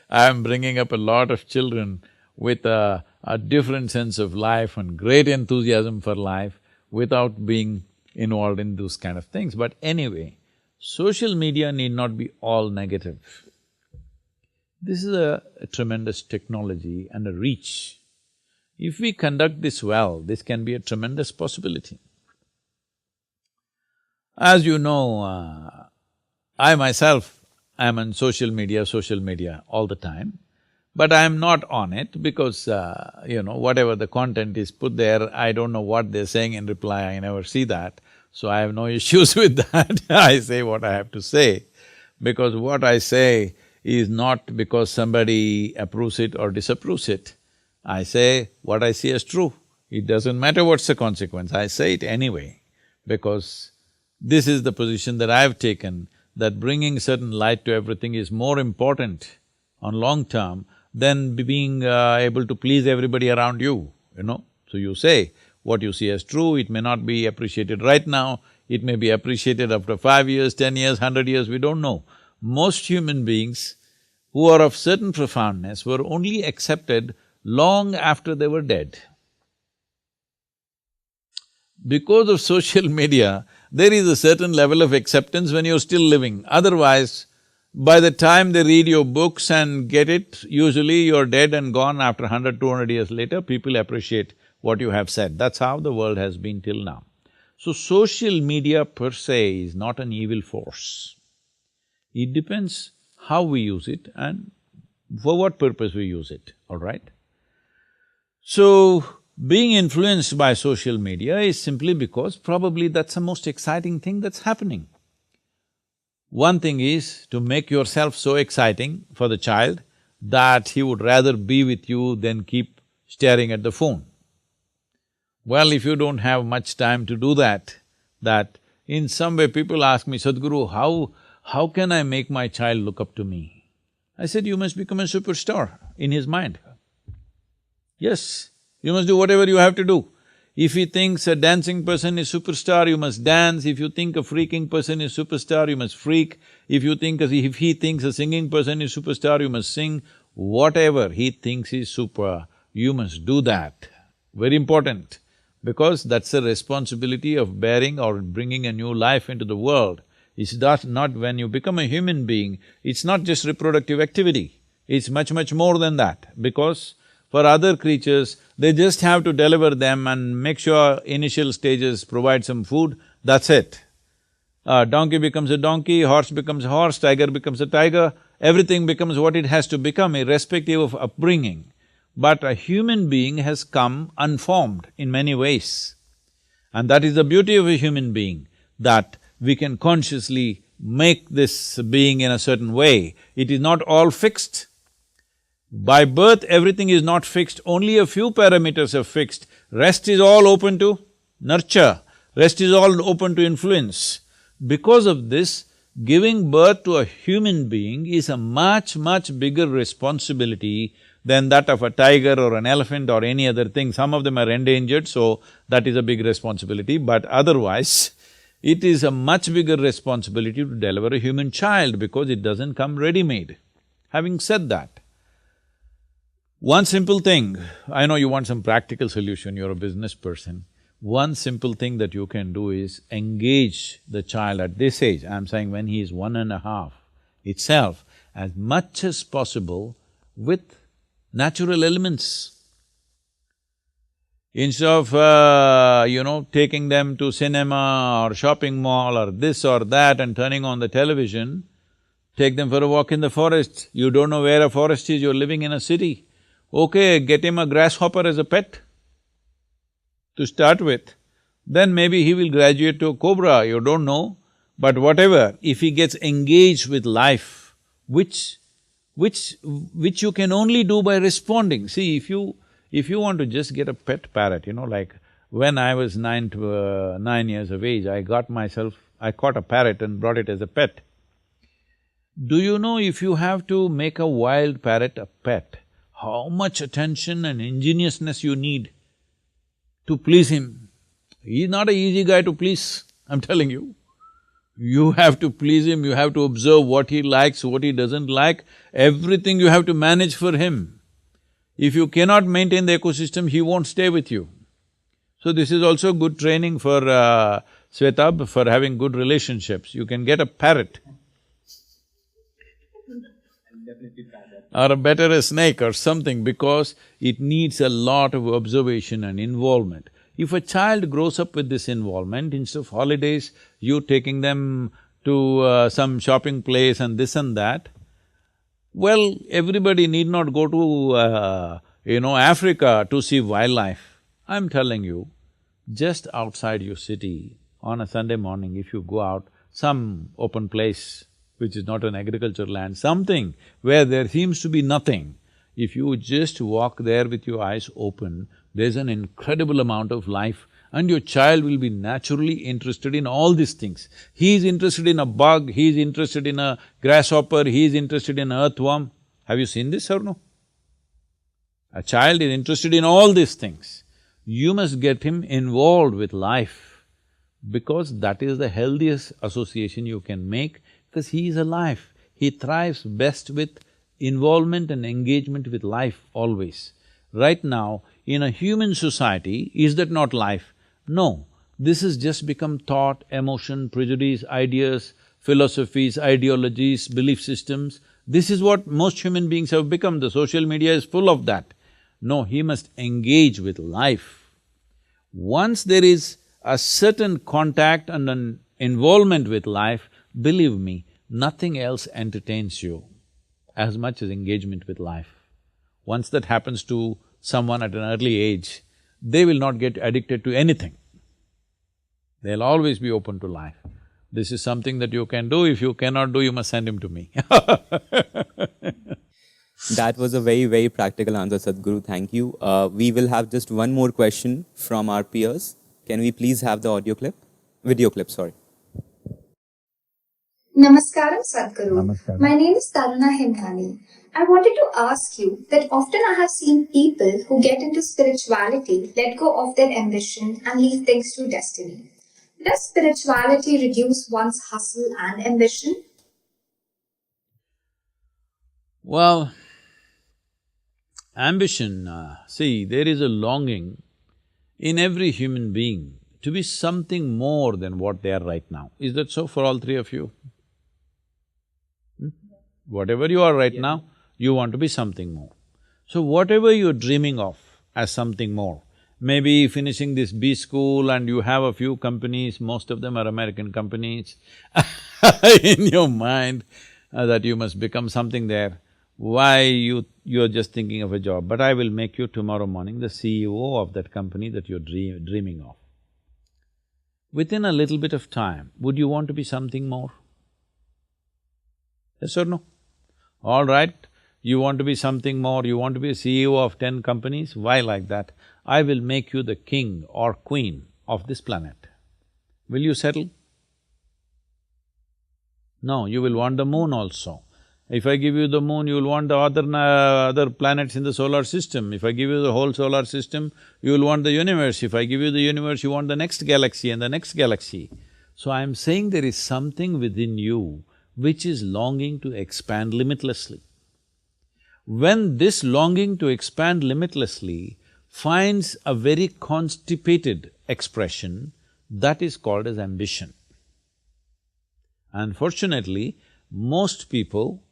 I'm bringing up a lot of children with a different sense of life and great enthusiasm for life without being involved in those kind of things. But anyway, social media need not be all negative. This is a tremendous technology and a reach. If we conduct this well, this can be a tremendous possibility. As you know, I myself am on social media all the time, but I am not on it because, whatever the content is put there, I don't know what they're saying in reply, I never see that, so I have no issues with that. I say what I have to say, because what I say is not because somebody approves it or disapproves it. I say what I see as true. It doesn't matter what's the consequence, I say it anyway, because this is the position that I've taken, that bringing certain light to everything is more important on long term than being able to please everybody around you, So you say what you see as true, it may not be appreciated right now, it may be appreciated after 5 years, 10 years, 100 years, we don't know. Most human beings who are of certain profoundness were only accepted long after they were dead. Because of social media, there is a certain level of acceptance when you're still living. Otherwise, by the time they read your books and get it, usually you're dead and gone. After 100, 200 years later, people appreciate what you have said. That's how the world has been till now. So social media per se is not an evil force. It depends how we use it and for what purpose we use it, all right? So, being influenced by social media is simply because probably that's the most exciting thing that's happening. One thing is to make yourself so exciting for the child that he would rather be with you than keep staring at the phone. Well, if you don't have much time to do that in some way people ask me, Sadhguru, how can I make my child look up to me? I said, you must become a superstar in his mind. Yes, you must do whatever you have to do. If he thinks a dancing person is superstar, you must dance. If you think a freaking person is superstar, you must freak. If he thinks a singing person is superstar, you must sing. Whatever he thinks is super, you must do that. Very important, because that's the responsibility of bearing or bringing a new life into the world. It's not when you become a human being, it's not just reproductive activity, it's much, much more than that, because for other creatures, they just have to deliver them and make sure initial stages provide some food, that's it. Donkey becomes a donkey, horse becomes a horse, tiger becomes a tiger, everything becomes what it has to become irrespective of upbringing. But a human being has come unformed in many ways. And that is the beauty of a human being, that we can consciously make this being in a certain way. It is not all fixed. By birth, everything is not fixed, only a few parameters are fixed. Rest is all open to nurture, rest is all open to influence. Because of this, giving birth to a human being is a much, much bigger responsibility than that of a tiger or an elephant or any other thing. Some of them are endangered, so that is a big responsibility, but otherwise, it is a much bigger responsibility to deliver a human child because it doesn't come ready-made. Having said that, one simple thing, I know you want some practical solution, you're a business person. One simple thing that you can do is engage the child at this age, I'm saying when he is 1.5 itself, as much as possible with natural elements. Instead of, taking them to cinema or shopping mall or this or that and turning on the television, take them for a walk in the forest. You don't know where a forest is, you're living in a city. Okay, get him a grasshopper as a pet to start with. Then maybe he will graduate to a cobra, you don't know. But whatever, if he gets engaged with life, which you can only do by responding. See, if you want to just get a pet parrot, like when I was 9 years of age, I caught a parrot and brought it as a pet. Do you know if you have to make a wild parrot a pet, how much attention and ingeniousness you need to please him? He's not an easy guy to please, I'm telling you. You have to please him, you have to observe what he likes, what he doesn't like, everything you have to manage for him. If you cannot maintain the ecosystem, he won't stay with you. So this is also good training for Svetab, for having good relationships. You can get a parrot. Or better a snake or something, because it needs a lot of observation and involvement. If a child grows up with this involvement, instead of holidays, you taking them to some shopping place and this and that, well, everybody need not go to, Africa to see wildlife. I'm telling you, just outside your city, on a Sunday morning, if you go out, some open place which is not an agricultural land, something where there seems to be nothing, if you just walk there with your eyes open, there's an incredible amount of life and your child will be naturally interested in all these things. He is interested in a bug, he is interested in a grasshopper, he is interested in an earthworm. Have you seen this or no? A child is interested in all these things. You must get him involved with life, because that is the healthiest association you can make, because he is alive. He thrives best with involvement and engagement with life always. Right now, in a human society, is that not life? No, this has just become thought, emotion, prejudice, ideas, philosophies, ideologies, belief systems. This is what most human beings have become, the social media is full of that. No, he must engage with life. Once there is a certain contact and an involvement with life, believe me, nothing else entertains you as much as engagement with life. Once that happens to someone at an early age, they will not get addicted to anything. They'll always be open to life. This is something that you can do. If you cannot do, you must send him to me That was a very practical answer, Sadhguru. Thank you. We will have just one more question from our peers. Can we please have the video clip, sorry. Namaskaram, Sadhguru. My name is Taruna Himnani. I wanted to ask you that often I have seen people who get into spirituality let go of their ambition and leave things to destiny. Does spirituality reduce one's hustle and ambition? Well, ambition, see, there is a longing in every human being to be something more than what they are right now. Is that so for all three of you? Whatever you are right now, you want to be something more. So whatever you're dreaming of as something more, maybe finishing this B school and you have a few companies, most of them are American companies, in your mind that you must become something there. Why you're just thinking of a job, but I will make you tomorrow morning the CEO of that company that you're dreaming of. Within a little bit of time, would you want to be something more? Yes or no? All right, you want to be something more, you want to be a CEO of 10 companies, why like that? I will make you the king or queen of this planet. Will you settle? No, you will want the moon also. If I give you the moon, you will want the other planets in the solar system. If I give you the whole solar system, you will want the universe. If I give you the universe, you want the next galaxy and the next galaxy. So I'm saying there is something within you which is longing to expand limitlessly. When this longing to expand limitlessly finds a very constipated expression, that is called as ambition. Unfortunately, most people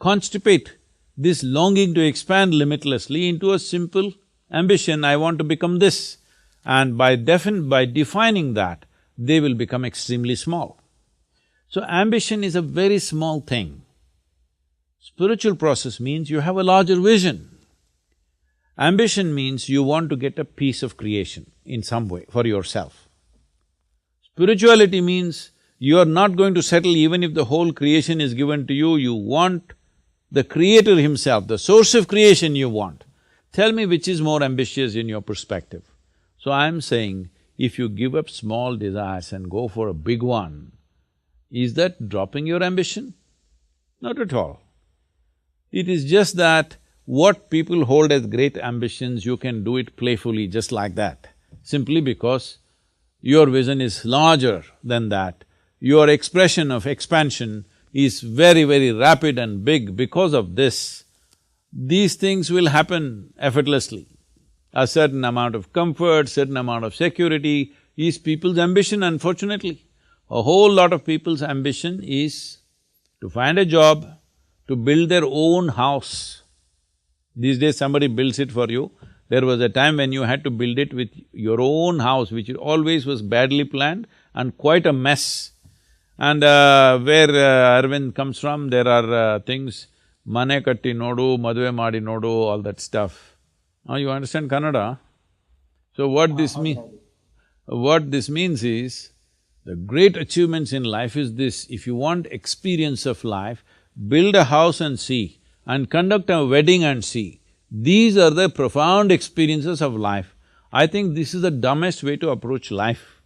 constipate this longing to expand limitlessly into a simple ambition, I want to become this. And by defining that, they will become extremely small. So ambition is a very small thing. Spiritual process means you have a larger vision. Ambition means you want to get a piece of creation in some way for yourself. Spirituality means you are not going to settle even if the whole creation is given to you, you want the creator himself, the source of creation you want. Tell me which is more ambitious in your perspective. So I'm saying, if you give up small desires and go for a big one, is that dropping your ambition? Not at all. It is just that what people hold as great ambitions, you can do it playfully just like that, simply because your vision is larger than that. Your expression of expansion is very rapid and big. Because of this, these things will happen effortlessly. A certain amount of comfort, certain amount of security is people's ambition, unfortunately. A whole lot of people's ambition is to find a job, to build their own house. These days somebody builds it for you. There was a time when you had to build it with your own house, which always was badly planned and quite a mess. And where Arvind comes from, there are things, mane katti nodu, madve maadi nodu, all that stuff. You understand Kannada? So what this means is, the great achievements in life is this: if you want experience of life, build a house and see, and conduct a wedding and see. These are the profound experiences of life. I think this is the dumbest way to approach life.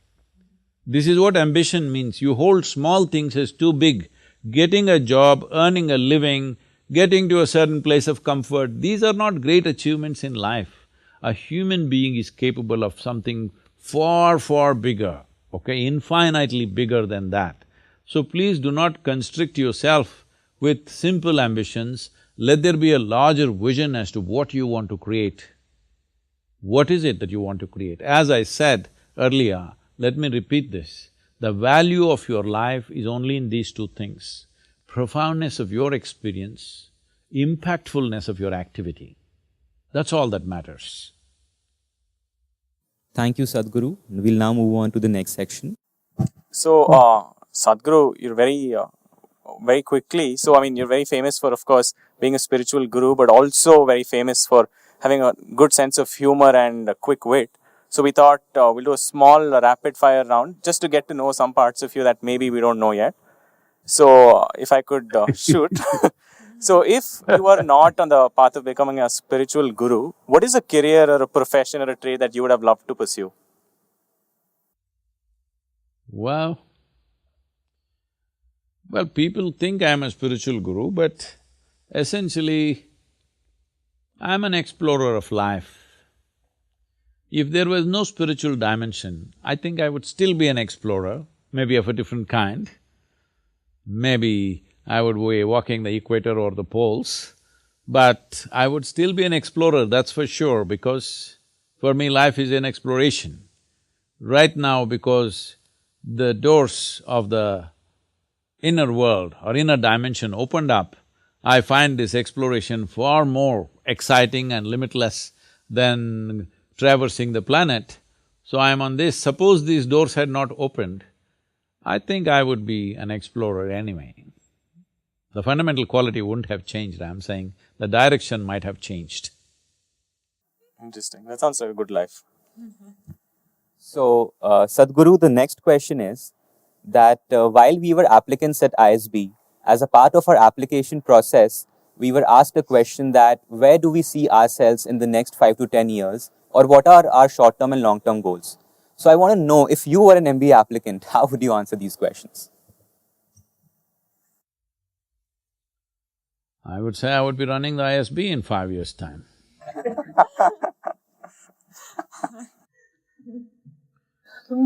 This is what ambition means. You hold small things as too big. Getting a job, earning a living, getting to a certain place of comfort, these are not great achievements in life. A human being is capable of something far bigger, okay, infinitely bigger than that. So please do not constrict yourself with simple ambitions. Let there be a larger vision as to what you want to create. What is it that you want to create? As I said earlier, let me repeat this, the value of your life is only in these two things: profoundness of your experience, impactfulness of your activity. That's all that matters. Thank you, Sadhguru. We'll now move on to the next section. So, Sadhguru, you're very quickly, so I mean, you're very famous for, of course, being a spiritual guru, but also very famous for having a good sense of humor and a quick wit. So we thought we'll do a small rapid fire round just to get to know some parts of you that maybe we don't know yet. So if I could shoot. So if you are not on the path of becoming a spiritual guru, what is a career or a profession or a trade that you would have loved to pursue? Well, people think I'm a spiritual guru, but essentially, I'm an explorer of life. If there was no spiritual dimension, I think I would still be an explorer, maybe of a different kind. Maybe I would be walking the equator or the poles, but I would still be an explorer, that's for sure, because for me life is an exploration. Right now, because the doors of the inner world or inner dimension opened up, I find this exploration far more exciting and limitless than traversing the planet. So I am on this. Suppose these doors had not opened, I think I would be an explorer anyway. The fundamental quality wouldn't have changed, I'm saying the direction might have changed. Interesting. That sounds like a good life. So, Sadhguru, the next question is that while we were applicants at ISB, as a part of our application process, we were asked a question that where do we see ourselves in the next 5 to 10 years, or what are our short-term and long-term goals? So I want to know, if you were an MBA applicant, how would you answer these questions? I would say I would be running the ISB in 5 years' time.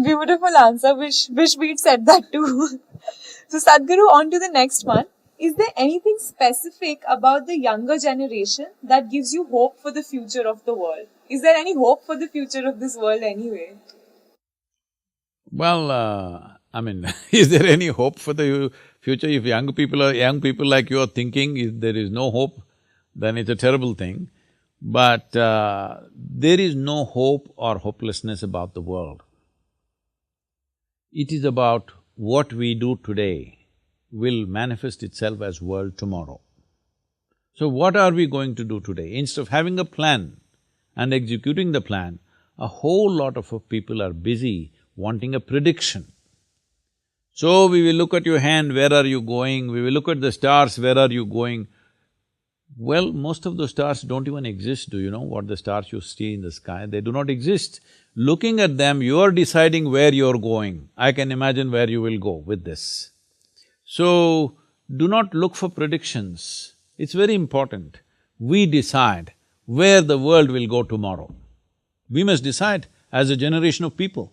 Beautiful answer. Wish we'd said that too. So Sadhguru, on to the next one. Is there anything specific about the younger generation that gives you hope for the future of the world? Is there any hope for the future of this world anyway? Well, is there any hope for the future? If young people like you are thinking if there is no hope, then it's a terrible thing. But there is no hope or hopelessness about the world. It is about what we do today will manifest itself as world tomorrow. So what are we going to do today? Instead of having a plan and executing the plan, a whole lot of people are busy wanting a prediction. So we will look at your hand, where are you going? We will look at the stars, where are you going? Well, most of the stars don't even exist. Do you know what the stars you see in the sky? They do not exist. Looking at them, you are deciding where you're going. I can imagine where you will go with this. So, do not look for predictions. It's very important. We decide where the world will go tomorrow. We must decide as a generation of people.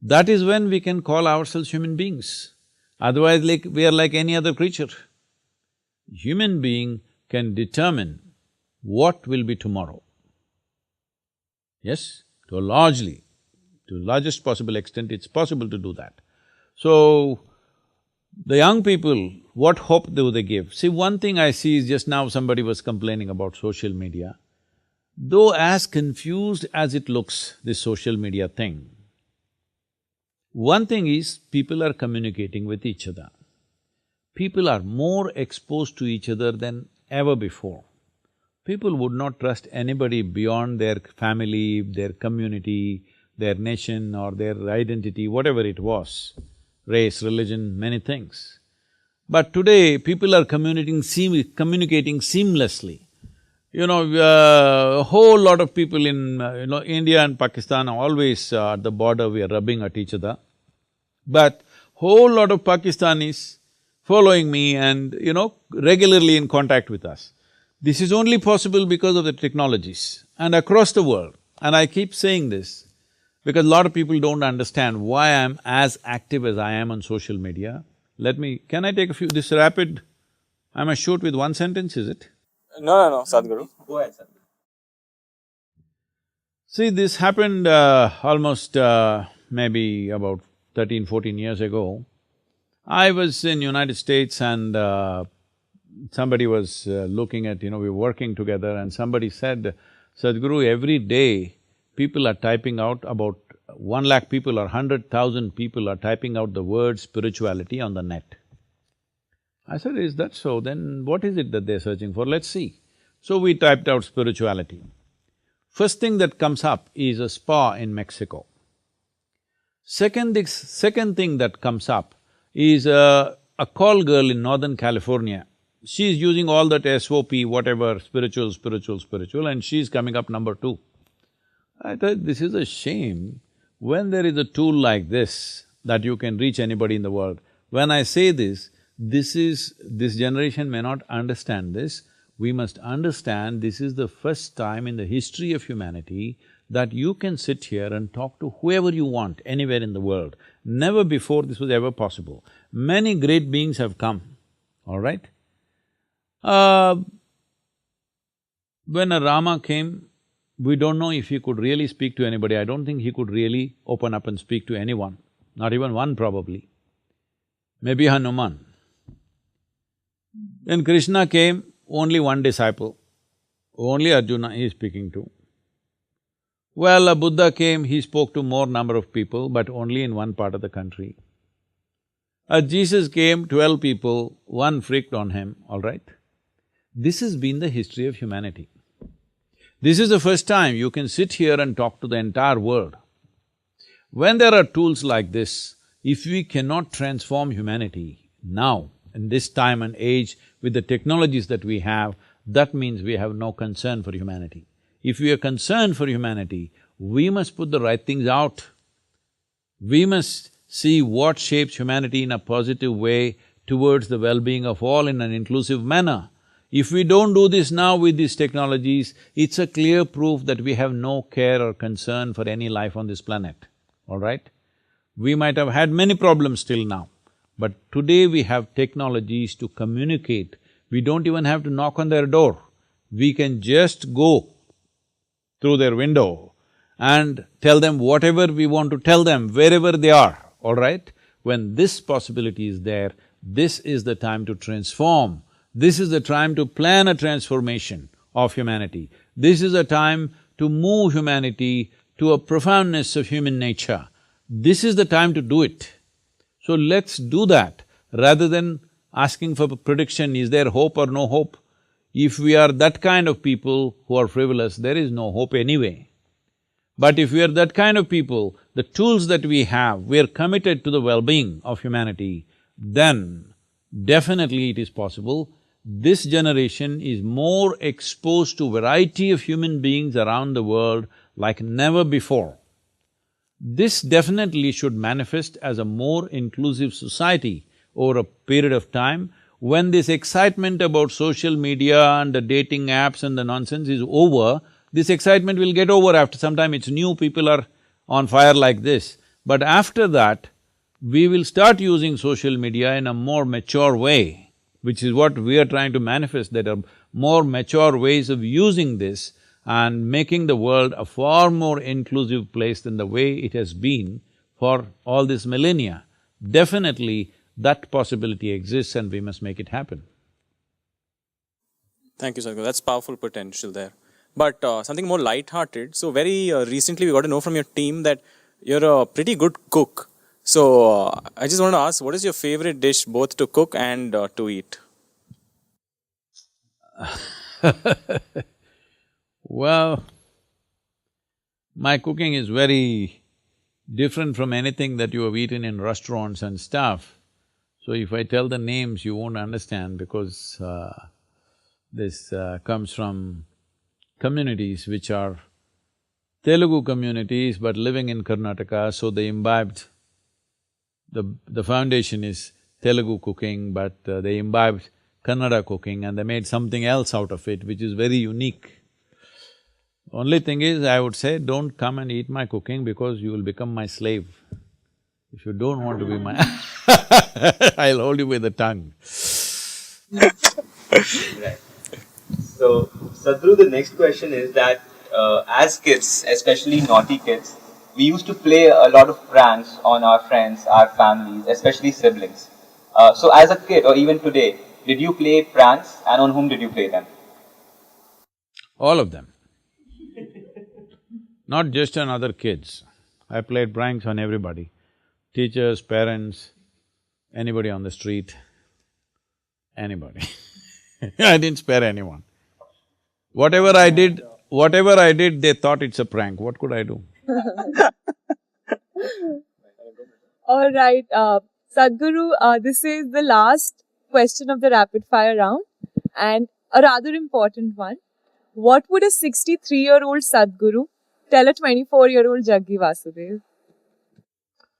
That is when we can call ourselves human beings. Otherwise, we are like any other creature. Human being can determine what will be tomorrow. Yes? To largest possible extent, it's possible to do that. So, the young people, what hope do they give? See, one thing I see is just now somebody was complaining about social media. Though as confused as it looks, this social media thing, one thing is people are communicating with each other. People are more exposed to each other than ever before. People would not trust anybody beyond their family, their community, their nation or their identity, whatever it was, race, religion, many things. But today, people are communicating seamlessly. A whole lot of people in, India and Pakistan are always at the border, we are rubbing at each other. But whole lot of Pakistanis following me and, regularly in contact with us. This is only possible because of the technologies and across the world. And I keep saying this because a lot of people don't understand why I'm as active as I am on social media. Can I take this rapid… I must shoot with one sentence, is it? No, Sadhguru. Go ahead, Sadhguru. See, this happened almost maybe about 13, 14 years ago. I was in United States and somebody was looking at, we were working together and somebody said, Sadhguru, every day people are typing out about 1 lakh people or 100,000 people are typing out the word spirituality on the net. I said, is that so? Then what is it that they're searching for? Let's see. So we typed out spirituality. First thing that comes up is a spa in Mexico. Second thing that comes up is a call girl in Northern California she's using all that SOP, whatever, spiritual, and she's coming up number 2. I thought this is a shame when there is a tool like this that you can reach anybody in the world. When I say this generation may not understand this. We must understand this is the first time in the history of humanity that you can sit here and talk to whoever you want anywhere in the world. Never before this was ever possible. Many great beings have come, all right? When a Rama came, we don't know if he could really speak to anybody. I don't think he could really open up and speak to anyone, not even one probably. Maybe Hanuman. When Krishna came, only one disciple, only Arjuna he is speaking to. Well, a Buddha came, he spoke to more number of people, but only in one part of the country. Jesus came, 12 people, one freaked on him, all right? This has been the history of humanity. This is the first time you can sit here and talk to the entire world. When there are tools like this, if we cannot transform humanity now, in this time and age, with the technologies that we have, that means we have no concern for humanity. If we are concerned for humanity, we must put the right things out. We must see what shapes humanity in a positive way towards the well-being of all in an inclusive manner. If we don't do this now with these technologies, it's a clear proof that we have no care or concern for any life on this planet, all right? We might have had many problems till now, but today we have technologies to communicate. We don't even have to knock on their door. We can just go through their window and tell them whatever we want to tell them, wherever they are, all right? When this possibility is there, this is the time to transform. This is the time to plan a transformation of humanity. This is a time to move humanity to a profoundness of human nature. This is the time to do it. So let's do that rather than asking for prediction, is there hope or no hope? If we are that kind of people who are frivolous, there is no hope anyway. But if we are that kind of people, the tools that we have, we are committed to the well-being of humanity, then definitely it is possible. This generation is more exposed to variety of human beings around the world like never before. This definitely should manifest as a more inclusive society over a period of time. When this excitement about social media and the dating apps and the nonsense is over, this excitement will get over after some time. It's new, people are on fire like this. But after that, we will start using social media in a more mature way, which is what we are trying to manifest, that are more mature ways of using this and making the world a far more inclusive place than the way it has been for all this millennia. Definitely, that possibility exists and we must make it happen. Thank you, Sadhguru. That's powerful potential there. But something more light-hearted. So very recently we got to know from your team that you're a pretty good cook. So I just want to ask, what is your favorite dish both to cook and to eat? Well, my cooking is very different from anything that you have eaten in restaurants and stuff. So if I tell the names, you won't understand because this comes from communities which are Telugu communities but living in Karnataka, so they imbibed… The foundation is Telugu cooking, but they imbibed Kannada cooking and they made something else out of it, which is very unique. Only thing is, I would say, don't come and eat my cooking because you will become my slave. If you don't want to be my I'll hold you by the tongue. Right. So, Sadhguru, the next question is that as kids, especially naughty kids, we used to play a lot of pranks on our friends, our families, especially siblings. So as a kid or even today, did you play pranks and on whom did you play them? All of them. Not just on other kids. I played pranks on everybody. Teachers, parents, anybody on the street, anybody. I didn't spare anyone. Whatever I did, they thought it's a prank. What could I do? All right, Sadhguru, this is the last question of the rapid fire round. And a rather important one, what would a 63-year-old Sadhguru tell a 24-year-old Jaggi Vasudev?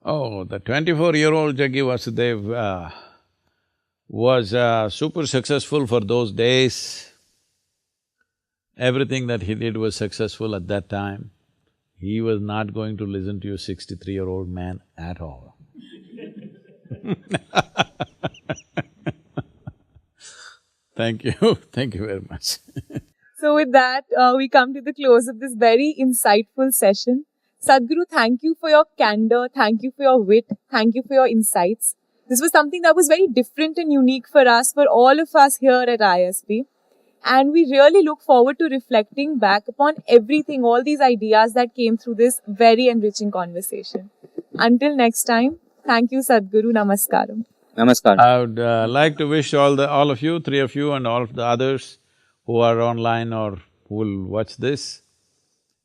Oh, the 24-year-old Jaggi Vasudev was super successful for those days. Everything that he did was successful at that time. He was not going to listen to a 63-year-old man at all. Thank you very much. So with that, we come to the close of this very insightful session. Sadhguru, thank you for your candor, thank you for your wit, thank you for your insights. This was something that was very different and unique for us, for all of us here at ISB. And we really look forward to reflecting back upon everything, all these ideas that came through this very enriching conversation. Until next time, thank you Sadhguru, Namaskaram. Namaskar. I would like to wish all of you, three of you and all of the others who are online or who will watch this,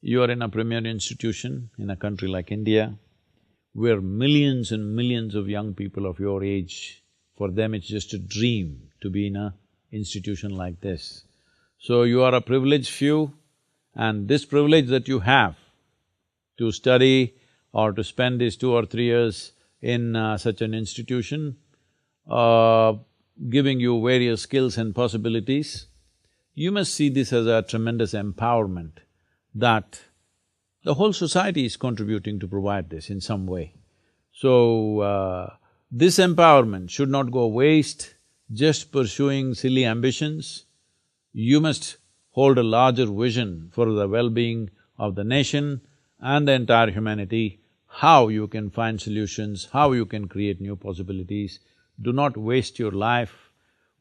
you are in a premier institution in a country like India, where millions and millions of young people of your age, for them it's just a dream to be in a institution like this. So you are a privileged few, and this privilege that you have to study or to spend these 2 or 3 years in such an institution, giving you various skills and possibilities, you must see this as a tremendous empowerment that the whole society is contributing to provide this in some way. So, this empowerment should not go waste just pursuing silly ambitions. You must hold a larger vision for the well-being of the nation and the entire humanity, how you can find solutions, how you can create new possibilities. Do not waste your life.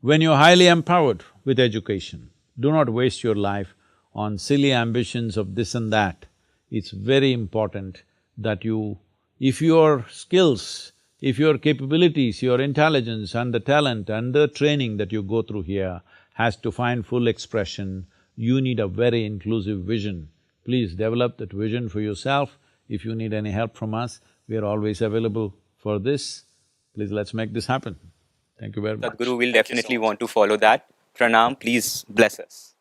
When you're highly empowered with education, do not waste your life on silly ambitions of this and that. It's very important that you… if your skills, if your capabilities, your intelligence and the talent and the training that you go through here has to find full expression, you need a very inclusive vision. Please develop that vision for yourself. If you need any help from us, we are always available for this. Please, let's make this happen. Thank you very much. Sadhguru will definitely want to follow that. Pranam, please bless us.